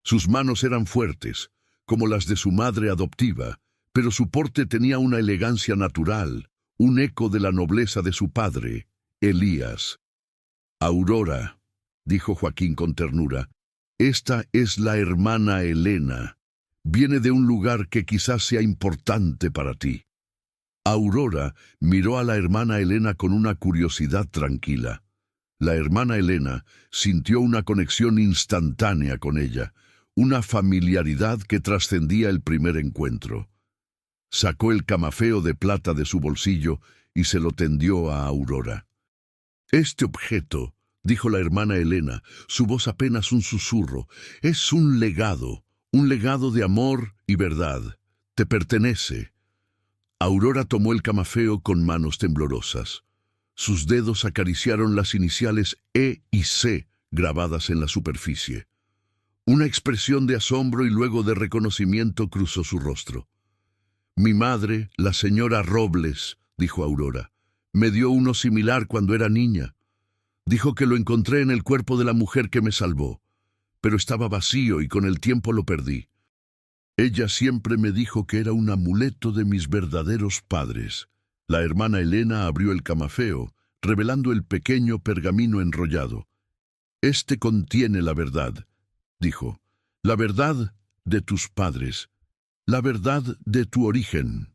Sus manos eran fuertes, como las de su madre adoptiva, pero su porte tenía una elegancia natural, un eco de la nobleza de su padre, Elías. «Aurora», dijo Joaquín con ternura, «esta es la hermana Elena. Viene de un lugar que quizás sea importante para ti». Aurora miró a la hermana Elena con una curiosidad tranquila. La hermana Elena sintió una conexión instantánea con ella, una familiaridad que trascendía el primer encuentro. Sacó el camafeo de plata de su bolsillo y se lo tendió a Aurora. «Este objeto», dijo la hermana Elena, su voz apenas un susurro, «es un legado de amor y verdad. Te pertenece». Aurora tomó el camafeo con manos temblorosas. Sus dedos acariciaron las iniciales E y C grabadas en la superficie. Una expresión de asombro y luego de reconocimiento cruzó su rostro. «Mi madre, la señora Robles», dijo Aurora, «me dio uno similar cuando era niña. Dijo que lo encontré en el cuerpo de la mujer que me salvó, pero estaba vacío y con el tiempo lo perdí. Ella siempre me dijo que era un amuleto de mis verdaderos padres». La hermana Elena abrió el camafeo, revelando el pequeño pergamino enrollado. «Este contiene la verdad», dijo, «la verdad de tus padres, la verdad de tu origen».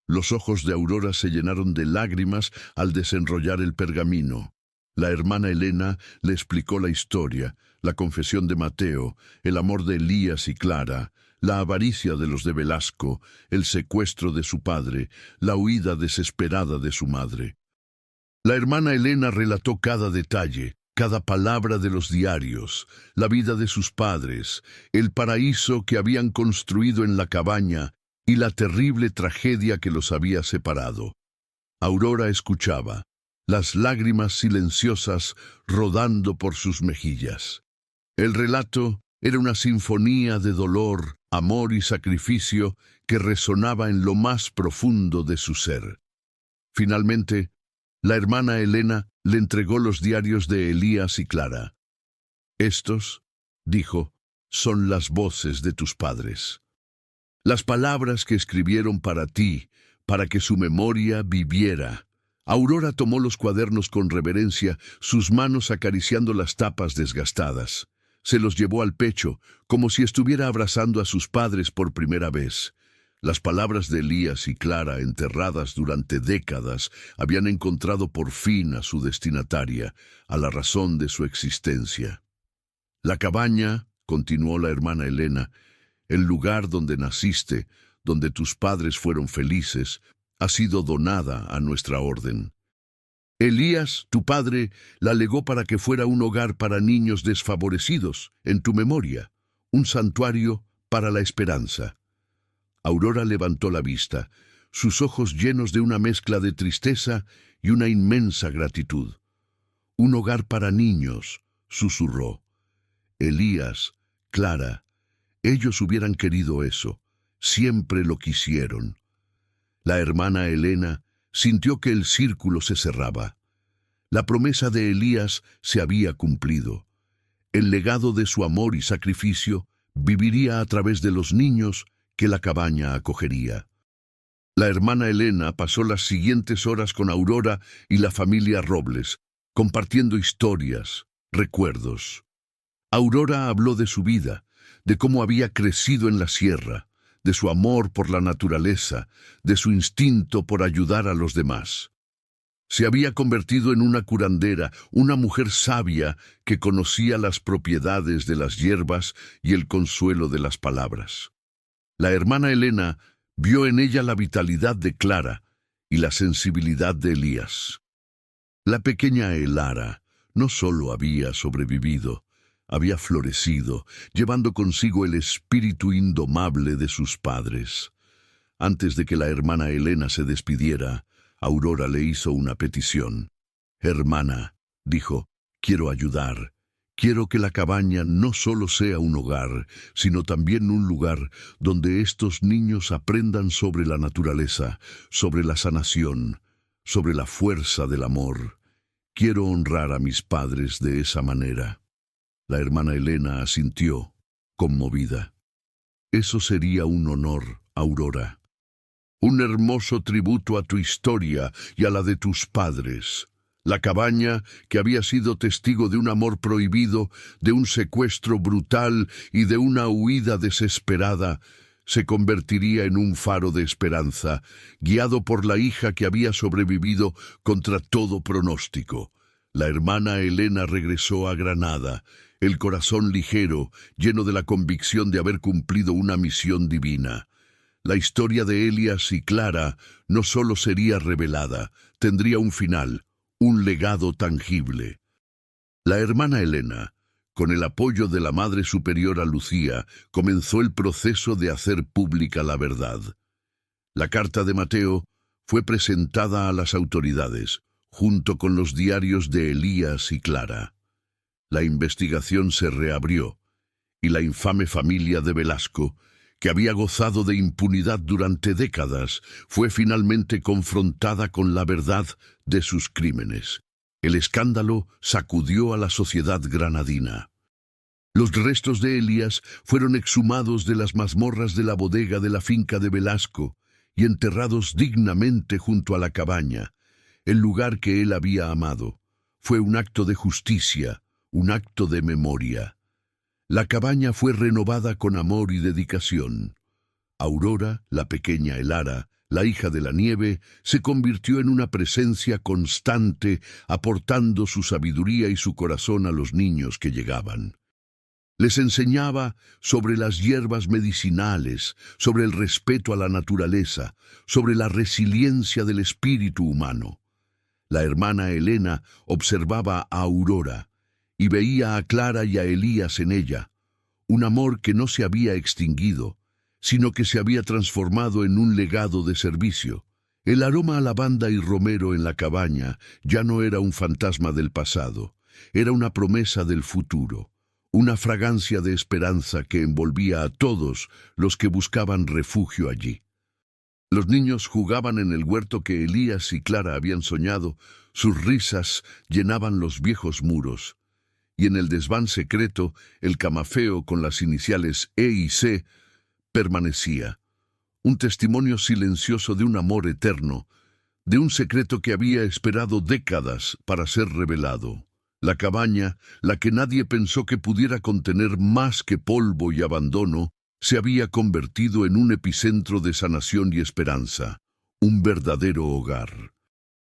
Los ojos de Aurora se llenaron de lágrimas al desenrollar el pergamino. La hermana Elena le explicó la historia, la confesión de Mateo, el amor de Elías y Clara, la avaricia de los de Velasco, el secuestro de su padre, la huida desesperada de su madre. La hermana Elena relató cada detalle, cada palabra de los diarios, la vida de sus padres, el paraíso que habían construido en la cabaña y la terrible tragedia que los había separado. Aurora escuchaba, las lágrimas silenciosas rodando por sus mejillas. El relato era una sinfonía de dolor, amor y sacrificio que resonaba en lo más profundo de su ser. Finalmente, la hermana Elena le entregó los diarios de Elías y Clara. «Estos», dijo, «son las voces de tus padres. Las palabras que escribieron para ti, para que su memoria viviera». Aurora tomó los cuadernos con reverencia, sus manos acariciando las tapas desgastadas. Se los llevó al pecho, como si estuviera abrazando a sus padres por primera vez. Las palabras de Elías y Clara, enterradas durante décadas, habían encontrado por fin a su destinataria, a la razón de su existencia. «La cabaña», continuó la hermana Elena, «el lugar donde naciste, donde tus padres fueron felices, ha sido donada a nuestra orden. Elías, tu padre, la legó para que fuera un hogar para niños desfavorecidos, en tu memoria, un santuario para la esperanza». Aurora levantó la vista, sus ojos llenos de una mezcla de tristeza y una inmensa gratitud. «Un hogar para niños», susurró. «Elías, Clara, ellos hubieran querido eso, siempre lo quisieron». La hermana Elena sintió que el círculo se cerraba. La promesa de Elías se había cumplido. El legado de su amor y sacrificio viviría a través de los niños que la cabaña acogería. La hermana Elena pasó las siguientes horas con Aurora y la familia Robles, compartiendo historias, recuerdos. Aurora habló de su vida, de cómo había crecido en la sierra, de su amor por la naturaleza, de su instinto por ayudar a los demás. Se había convertido en una curandera, una mujer sabia que conocía las propiedades de las hierbas y el consuelo de las palabras. La hermana Elena vio en ella la vitalidad de Clara y la sensibilidad de Elías. La pequeña Elara no solo había sobrevivido, había florecido, llevando consigo el espíritu indomable de sus padres. Antes de que la hermana Elena se despidiera, Aurora le hizo una petición. «Hermana», dijo, «quiero ayudar. Quiero que la cabaña no solo sea un hogar, sino también un lugar donde estos niños aprendan sobre la naturaleza, sobre la sanación, sobre la fuerza del amor. Quiero honrar a mis padres de esa manera». La hermana Elena asintió, conmovida. «Eso sería un honor, Aurora. Un hermoso tributo a tu historia y a la de tus padres. La cabaña, que había sido testigo de un amor prohibido, de un secuestro brutal y de una huida desesperada, se convertiría en un faro de esperanza, guiado por la hija que había sobrevivido contra todo pronóstico. La hermana Elena regresó a Granada, el corazón ligero, lleno de la convicción de haber cumplido una misión divina. La historia de Elías y Clara no solo sería revelada, tendría un final, un legado tangible. La hermana Elena, con el apoyo de la Madre Superiora Lucía, comenzó el proceso de hacer pública la verdad. La carta de Mateo fue presentada a las autoridades, junto con los diarios de Elías y Clara. La investigación se reabrió, y la infame familia de Velasco, que había gozado de impunidad durante décadas, fue finalmente confrontada con la verdad de sus crímenes. El escándalo sacudió a la sociedad granadina. Los restos de Elías fueron exhumados de las mazmorras de la bodega de la finca de Velasco y enterrados dignamente junto a la cabaña, el lugar que él había amado. Fue un acto de justicia, un acto de memoria. La cabaña fue renovada con amor y dedicación. Aurora, la pequeña Elara, la hija de la nieve, se convirtió en una presencia constante, aportando su sabiduría y su corazón a los niños que llegaban. Les enseñaba sobre las hierbas medicinales, sobre el respeto a la naturaleza, sobre la resiliencia del espíritu humano. La hermana Elena observaba a Aurora y veía a Clara y a Elías en ella, un amor que no se había extinguido, sino que se había transformado en un legado de servicio. El aroma a lavanda y romero en la cabaña ya no era un fantasma del pasado, era una promesa del futuro, una fragancia de esperanza que envolvía a todos los que buscaban refugio allí. Los niños jugaban en el huerto que Elías y Clara habían soñado, sus risas llenaban los viejos muros, y en el desván secreto el camafeo con las iniciales E y C permanecía, un testimonio silencioso de un amor eterno, de un secreto que había esperado décadas para ser revelado. La cabaña, la que nadie pensó que pudiera contener más que polvo y abandono, se había convertido en un epicentro de sanación y esperanza, un verdadero hogar.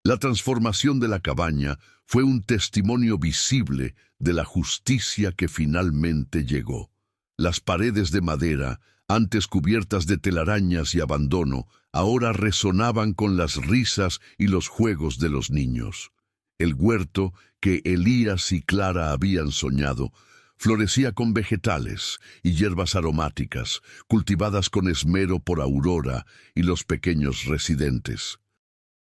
La transformación de la cabaña fue un testimonio visible de la justicia que finalmente llegó. Las paredes de madera, antes cubiertas de telarañas y abandono, ahora resonaban con las risas y los juegos de los niños. El huerto que Elías y Clara habían soñado florecía con vegetales y hierbas aromáticas, cultivadas con esmero por Aurora y los pequeños residentes.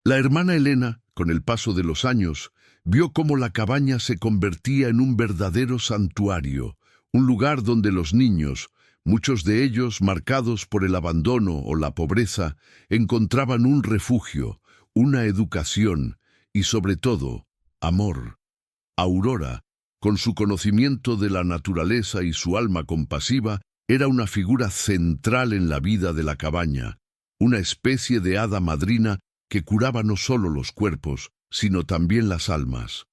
La hermana Elena, con el paso de los años, vio cómo la cabaña se convertía en un verdadero santuario, un lugar donde los niños, muchos de ellos marcados por el abandono o la pobreza, encontraban un refugio, una educación y, sobre todo, amor. Aurora, con su conocimiento de la naturaleza y su alma compasiva, era una figura central en la vida de la cabaña, una especie de hada madrina que curaba no solo los cuerpos, sino también las almas.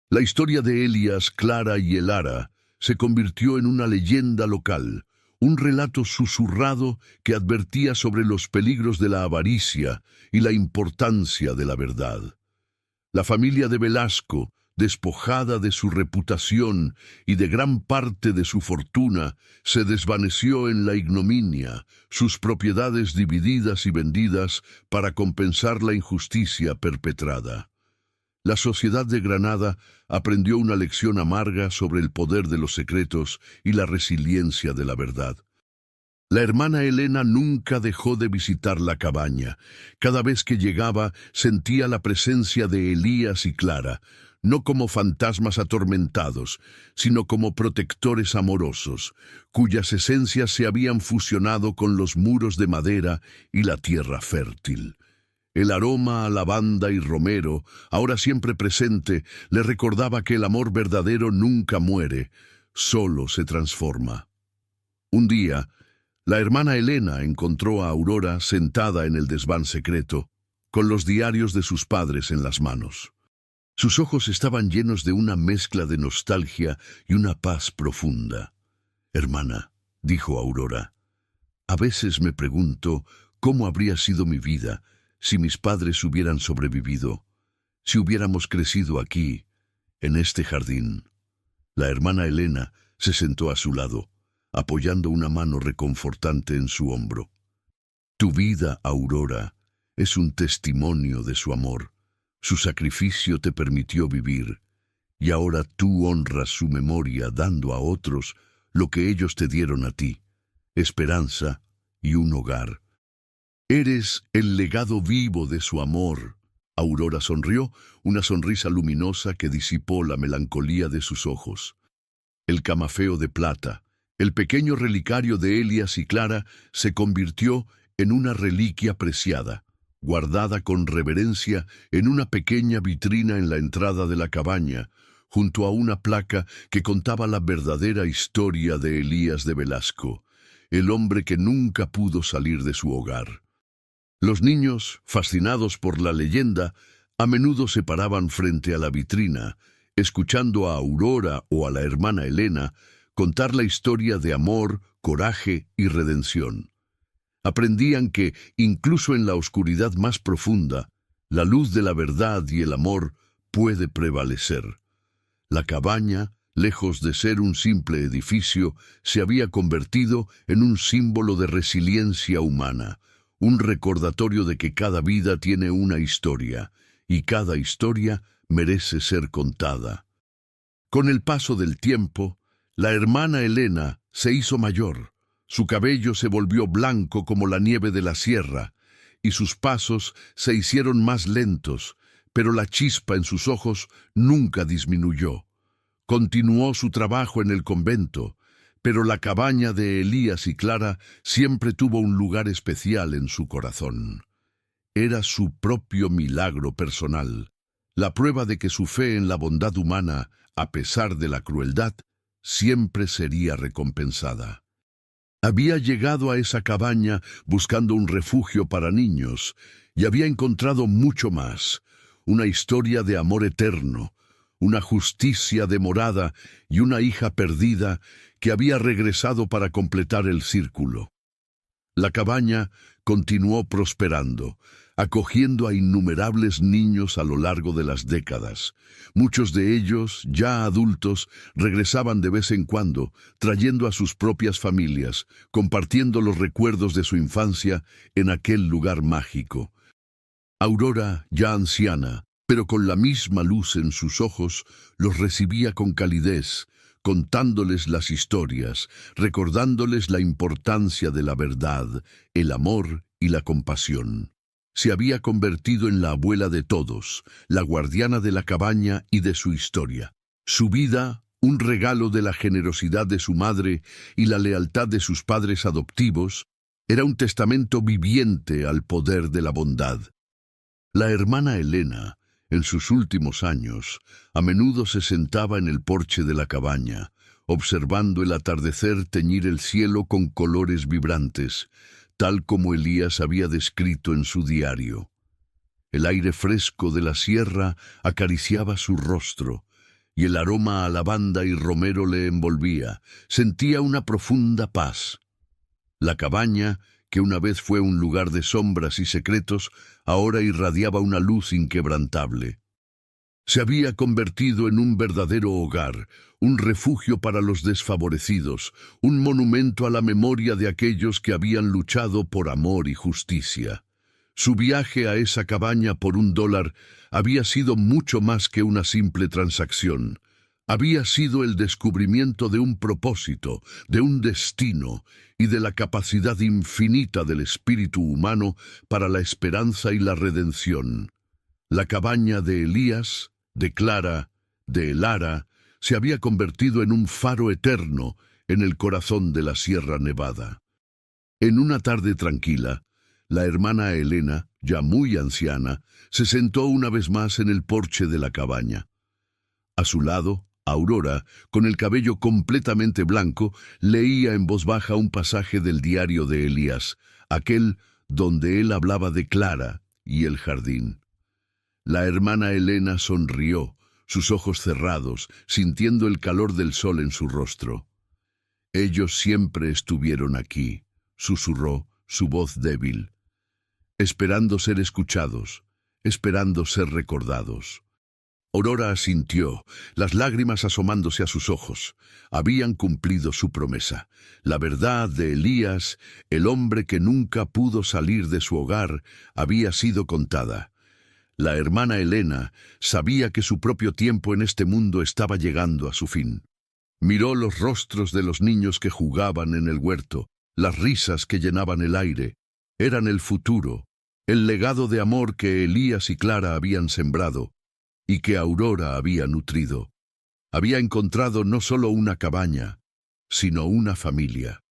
La historia de Elías, Clara y Elara se convirtió en una leyenda local, un relato susurrado que advertía sobre los peligros de la avaricia y la importancia de la verdad. La familia de Velasco, despojada de su reputación y de gran parte de su fortuna, se desvaneció en la ignominia, sus propiedades divididas y vendidas para compensar la injusticia perpetrada. La sociedad de Granada aprendió una lección amarga sobre el poder de los secretos y la resiliencia de la verdad. La hermana Elena nunca dejó de visitar la cabaña. Cada vez que llegaba sentía la presencia de Elías y Clara, no como fantasmas atormentados, sino como protectores amorosos, cuyas esencias se habían fusionado con los muros de madera y la tierra fértil. El aroma a lavanda y romero, ahora siempre presente, le recordaba que el amor verdadero nunca muere, solo se transforma. Un día, la hermana Elena encontró a Aurora sentada en el desván secreto, con los diarios de sus padres en las manos. Sus ojos estaban llenos de una mezcla de nostalgia y una paz profunda. «Hermana», dijo Aurora, «a veces me pregunto cómo habría sido mi vida si mis padres hubieran sobrevivido, si hubiéramos crecido aquí, en este jardín». La hermana Elena se sentó a su lado, apoyando una mano reconfortante en su hombro. «Tu vida, Aurora, es un testimonio de su amor. Su sacrificio te permitió vivir, y ahora tú honras su memoria dando a otros lo que ellos te dieron a ti, esperanza y un hogar. Eres el legado vivo de su amor». Aurora sonrió, una sonrisa luminosa que disipó la melancolía de sus ojos. El camafeo de plata, el pequeño relicario de Elías y Clara, se convirtió en una reliquia preciada, guardada con reverencia en una pequeña vitrina en la entrada de la cabaña, junto a una placa que contaba la verdadera historia de Elías de Velasco, el hombre que nunca pudo salir de su hogar. Los niños, fascinados por la leyenda, a menudo se paraban frente a la vitrina, escuchando a Aurora o a la hermana Elena contar la historia de amor, coraje y redención. Aprendían que, incluso en la oscuridad más profunda, la luz de la verdad y el amor puede prevalecer. La cabaña, lejos de ser un simple edificio, se había convertido en un símbolo de resiliencia humana, un recordatorio de que cada vida tiene una historia, y cada historia merece ser contada. Con el paso del tiempo, la hermana Elena se hizo mayor. Su cabello se volvió blanco como la nieve de la sierra, y sus pasos se hicieron más lentos, pero la chispa en sus ojos nunca disminuyó. Continuó su trabajo en el convento, pero la cabaña de Elías y Clara siempre tuvo un lugar especial en su corazón. Era su propio milagro personal, la prueba de que su fe en la bondad humana, a pesar de la crueldad, siempre sería recompensada. Había llegado a esa cabaña buscando un refugio para niños y había encontrado mucho más, una historia de amor eterno, una justicia demorada y una hija perdida que había regresado para completar el círculo. La cabaña continuó prosperando, acogiendo a innumerables niños a lo largo de las décadas. Muchos de ellos, ya adultos, regresaban de vez en cuando, trayendo a sus propias familias, compartiendo los recuerdos de su infancia en aquel lugar mágico. Aurora, ya anciana, pero con la misma luz en sus ojos, los recibía con calidez, contándoles las historias, recordándoles la importancia de la verdad, el amor y la compasión. Se había convertido en la abuela de todos, la guardiana de la cabaña y de su historia. Su vida, un regalo de la generosidad de su madre y la lealtad de sus padres adoptivos, era un testamento viviente al poder de la bondad. La hermana Elena, en sus últimos años, a menudo se sentaba en el porche de la cabaña, observando el atardecer teñir el cielo con colores vibrantes, tal como Elías había descrito en su diario. El aire fresco de la sierra acariciaba su rostro, y el aroma a lavanda y romero le envolvía. Sentía una profunda paz. La cabaña, que una vez fue un lugar de sombras y secretos, ahora irradiaba una luz inquebrantable. Se había convertido en un verdadero hogar, un refugio para los desfavorecidos, un monumento a la memoria de aquellos que habían luchado por amor y justicia. Su viaje a esa cabaña por $1 había sido mucho más que una simple transacción. Había sido el descubrimiento de un propósito, de un destino y de la capacidad infinita del espíritu humano para la esperanza y la redención. La cabaña de Elías, de Clara, de Elara, se había convertido en un faro eterno en el corazón de la Sierra Nevada. En una tarde tranquila, la hermana Elena, ya muy anciana, se sentó una vez más en el porche de la cabaña. A su lado, Aurora, con el cabello completamente blanco, leía en voz baja un pasaje del diario de Elías, aquel donde él hablaba de Clara y el jardín. La hermana Elena sonrió, sus ojos cerrados, sintiendo el calor del sol en su rostro. «Ellos siempre estuvieron aquí», susurró, su voz débil, esperando ser escuchados, esperando ser recordados. Aurora asintió, las lágrimas asomándose a sus ojos. Habían cumplido su promesa. La verdad de Elías, el hombre que nunca pudo salir de su hogar, había sido contada. La hermana Elena sabía que su propio tiempo en este mundo estaba llegando a su fin. Miró los rostros de los niños que jugaban en el huerto, las risas que llenaban el aire. Eran el futuro, el legado de amor que Elías y Clara habían sembrado y que Aurora había nutrido. Había encontrado no solo una cabaña, sino una familia.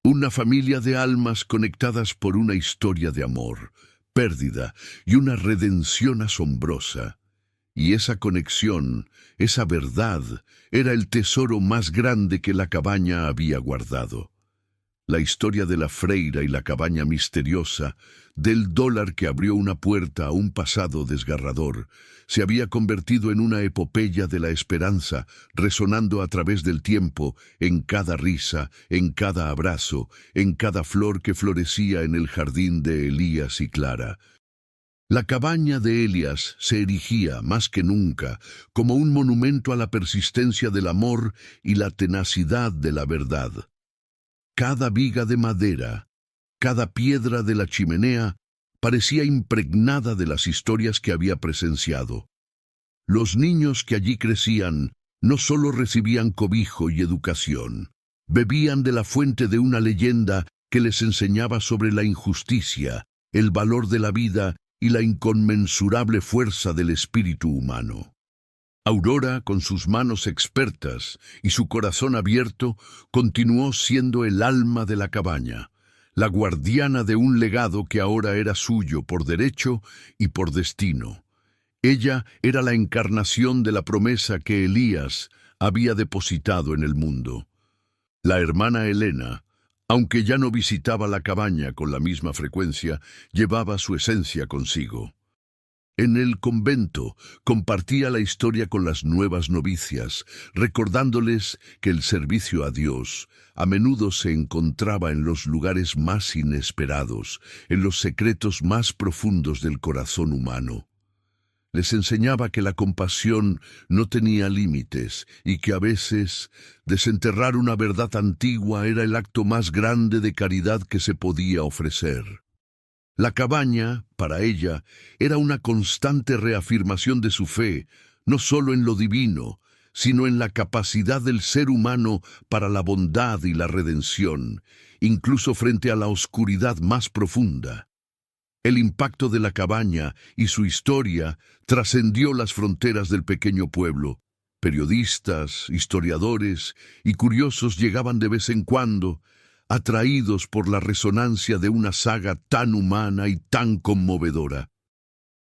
Una familia de almas conectadas por una historia de amor, pérdida y una redención asombrosa. Y esa conexión, esa verdad, era el tesoro más grande que la cabaña había guardado. La historia de la freira y la cabaña misteriosa, del $1 que abrió una puerta a un pasado desgarrador, se había convertido en una epopeya de la esperanza, resonando a través del tiempo, en cada risa, en cada abrazo, en cada flor que florecía en el jardín de Elías y Clara. La cabaña de Elías se erigía, más que nunca, como un monumento a la persistencia del amor y la tenacidad de la verdad. Cada viga de madera, cada piedra de la chimenea, parecía impregnada de las historias que había presenciado. Los niños que allí crecían no solo recibían cobijo y educación, bebían de la fuente de una leyenda que les enseñaba sobre la injusticia, el valor de la vida y la inconmensurable fuerza del espíritu humano. Aurora, con sus manos expertas y su corazón abierto, continuó siendo el alma de la cabaña, la guardiana de un legado que ahora era suyo por derecho y por destino. Ella era la encarnación de la promesa que Elías había depositado en el mundo. La hermana Elena, aunque ya no visitaba la cabaña con la misma frecuencia, llevaba su esencia consigo. En el convento compartía la historia con las nuevas novicias, recordándoles que el servicio a Dios a menudo se encontraba en los lugares más inesperados, en los secretos más profundos del corazón humano. Les enseñaba que la compasión no tenía límites y que a veces desenterrar una verdad antigua era el acto más grande de caridad que se podía ofrecer. La cabaña, para ella, era una constante reafirmación de su fe, no solo en lo divino, sino en la capacidad del ser humano para la bondad y la redención, incluso frente a la oscuridad más profunda. El impacto de la cabaña y su historia trascendió las fronteras del pequeño pueblo. Periodistas, historiadores y curiosos llegaban de vez en cuando, atraídos por la resonancia de una saga tan humana y tan conmovedora.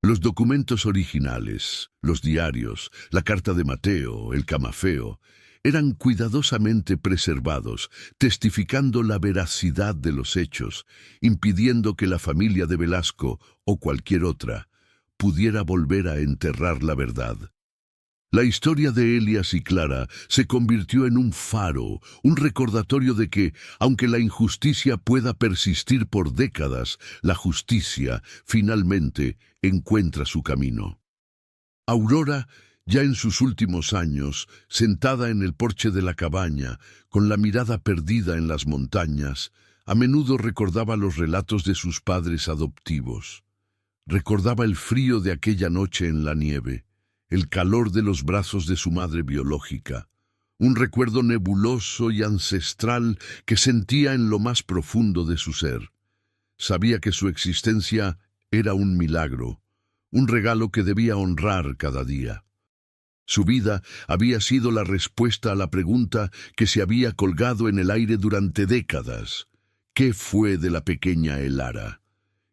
Los documentos originales, los diarios, la carta de Mateo, el camafeo, eran cuidadosamente preservados, testificando la veracidad de los hechos, impidiendo que la familia de Velasco, o cualquier otra, pudiera volver a enterrar la verdad. La historia de Elías y Clara se convirtió en un faro, un recordatorio de que, aunque la injusticia pueda persistir por décadas, la justicia, finalmente, encuentra su camino. Aurora, ya en sus últimos años, sentada en el porche de la cabaña, con la mirada perdida en las montañas, a menudo recordaba los relatos de sus padres adoptivos. Recordaba el frío de aquella noche en la nieve, el calor de los brazos de su madre biológica, un recuerdo nebuloso y ancestral que sentía en lo más profundo de su ser. Sabía que su existencia era un milagro, un regalo que debía honrar cada día. Su vida había sido la respuesta a la pregunta que se había colgado en el aire durante décadas. ¿Qué fue de la pequeña Elara?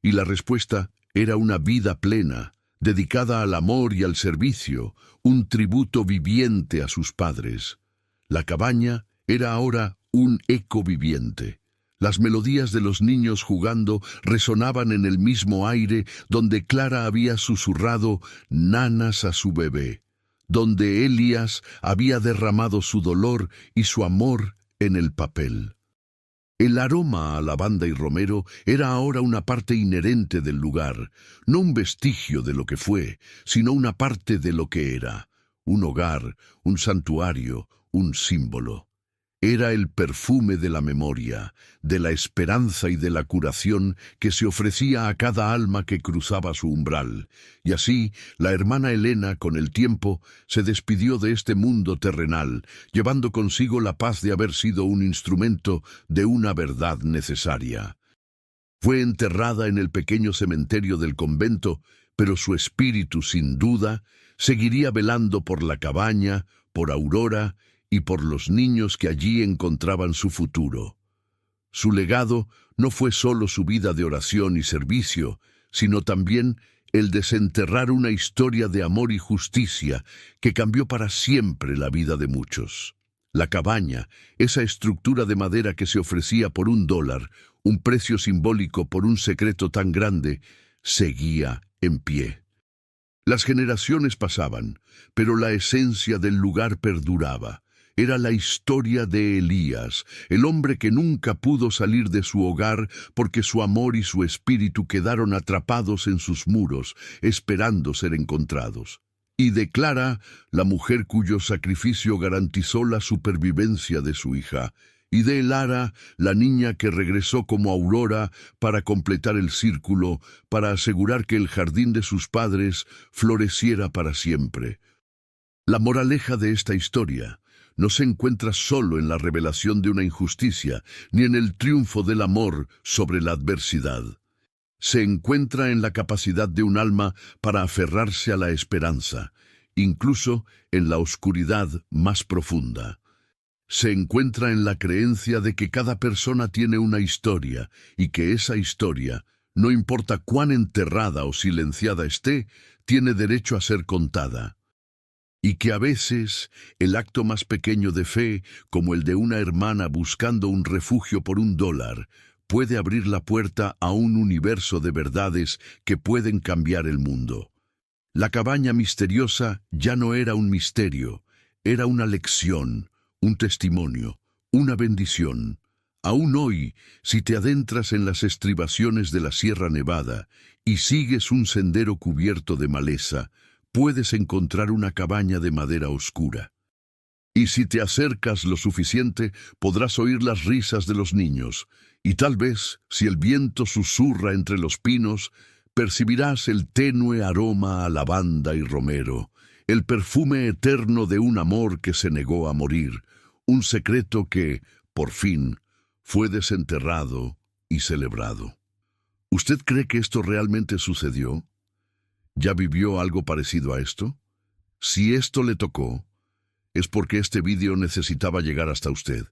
Y la respuesta era una vida plena, dedicada al amor y al servicio, un tributo viviente a sus padres. La cabaña era ahora un eco viviente. Las melodías de los niños jugando resonaban en el mismo aire donde Clara había susurrado nanas a su bebé, donde Elías había derramado su dolor y su amor en el papel. El aroma a lavanda y romero era ahora una parte inherente del lugar, no un vestigio de lo que fue, sino una parte de lo que era, un hogar, un santuario, un símbolo. Era el perfume de la memoria, de la esperanza y de la curación que se ofrecía a cada alma que cruzaba su umbral. Y así, la hermana Elena, con el tiempo, se despidió de este mundo terrenal, llevando consigo la paz de haber sido un instrumento de una verdad necesaria. Fue enterrada en el pequeño cementerio del convento, pero su espíritu, sin duda, seguiría velando por la cabaña, por Aurora y por los niños que allí encontraban su futuro. Su legado no fue solo su vida de oración y servicio, sino también el desenterrar una historia de amor y justicia que cambió para siempre la vida de muchos. La cabaña, esa estructura de madera que se ofrecía por $1, un precio simbólico por un secreto tan grande, seguía en pie. Las generaciones pasaban, pero la esencia del lugar perduraba. Era la historia de Elías, el hombre que nunca pudo salir de su hogar porque su amor y su espíritu quedaron atrapados en sus muros, esperando ser encontrados. Y de Clara, la mujer cuyo sacrificio garantizó la supervivencia de su hija, y de Elara, la niña que regresó como Aurora para completar el círculo, para asegurar que el jardín de sus padres floreciera para siempre. La moraleja de esta historia no se encuentra solo en la revelación de una injusticia, ni en el triunfo del amor sobre la adversidad. Se encuentra en la capacidad de un alma para aferrarse a la esperanza, incluso en la oscuridad más profunda. Se encuentra en la creencia de que cada persona tiene una historia y que esa historia, no importa cuán enterrada o silenciada esté, tiene derecho a ser contada. Y que a veces el acto más pequeño de fe, como el de una hermana buscando un refugio por $1, puede abrir la puerta a un universo de verdades que pueden cambiar el mundo. La cabaña misteriosa ya no era un misterio, era una lección, un testimonio, una bendición. Aún hoy, si te adentras en las estribaciones de la Sierra Nevada y sigues un sendero cubierto de maleza, puedes encontrar una cabaña de madera oscura. Y si te acercas lo suficiente, podrás oír las risas de los niños, y tal vez, si el viento susurra entre los pinos, percibirás el tenue aroma a lavanda y romero, el perfume eterno de un amor que se negó a morir, un secreto que, por fin, fue desenterrado y celebrado. ¿Usted cree que esto realmente sucedió? ¿Ya vivió algo parecido a esto? Si esto le tocó, es porque este vídeo necesitaba llegar hasta usted.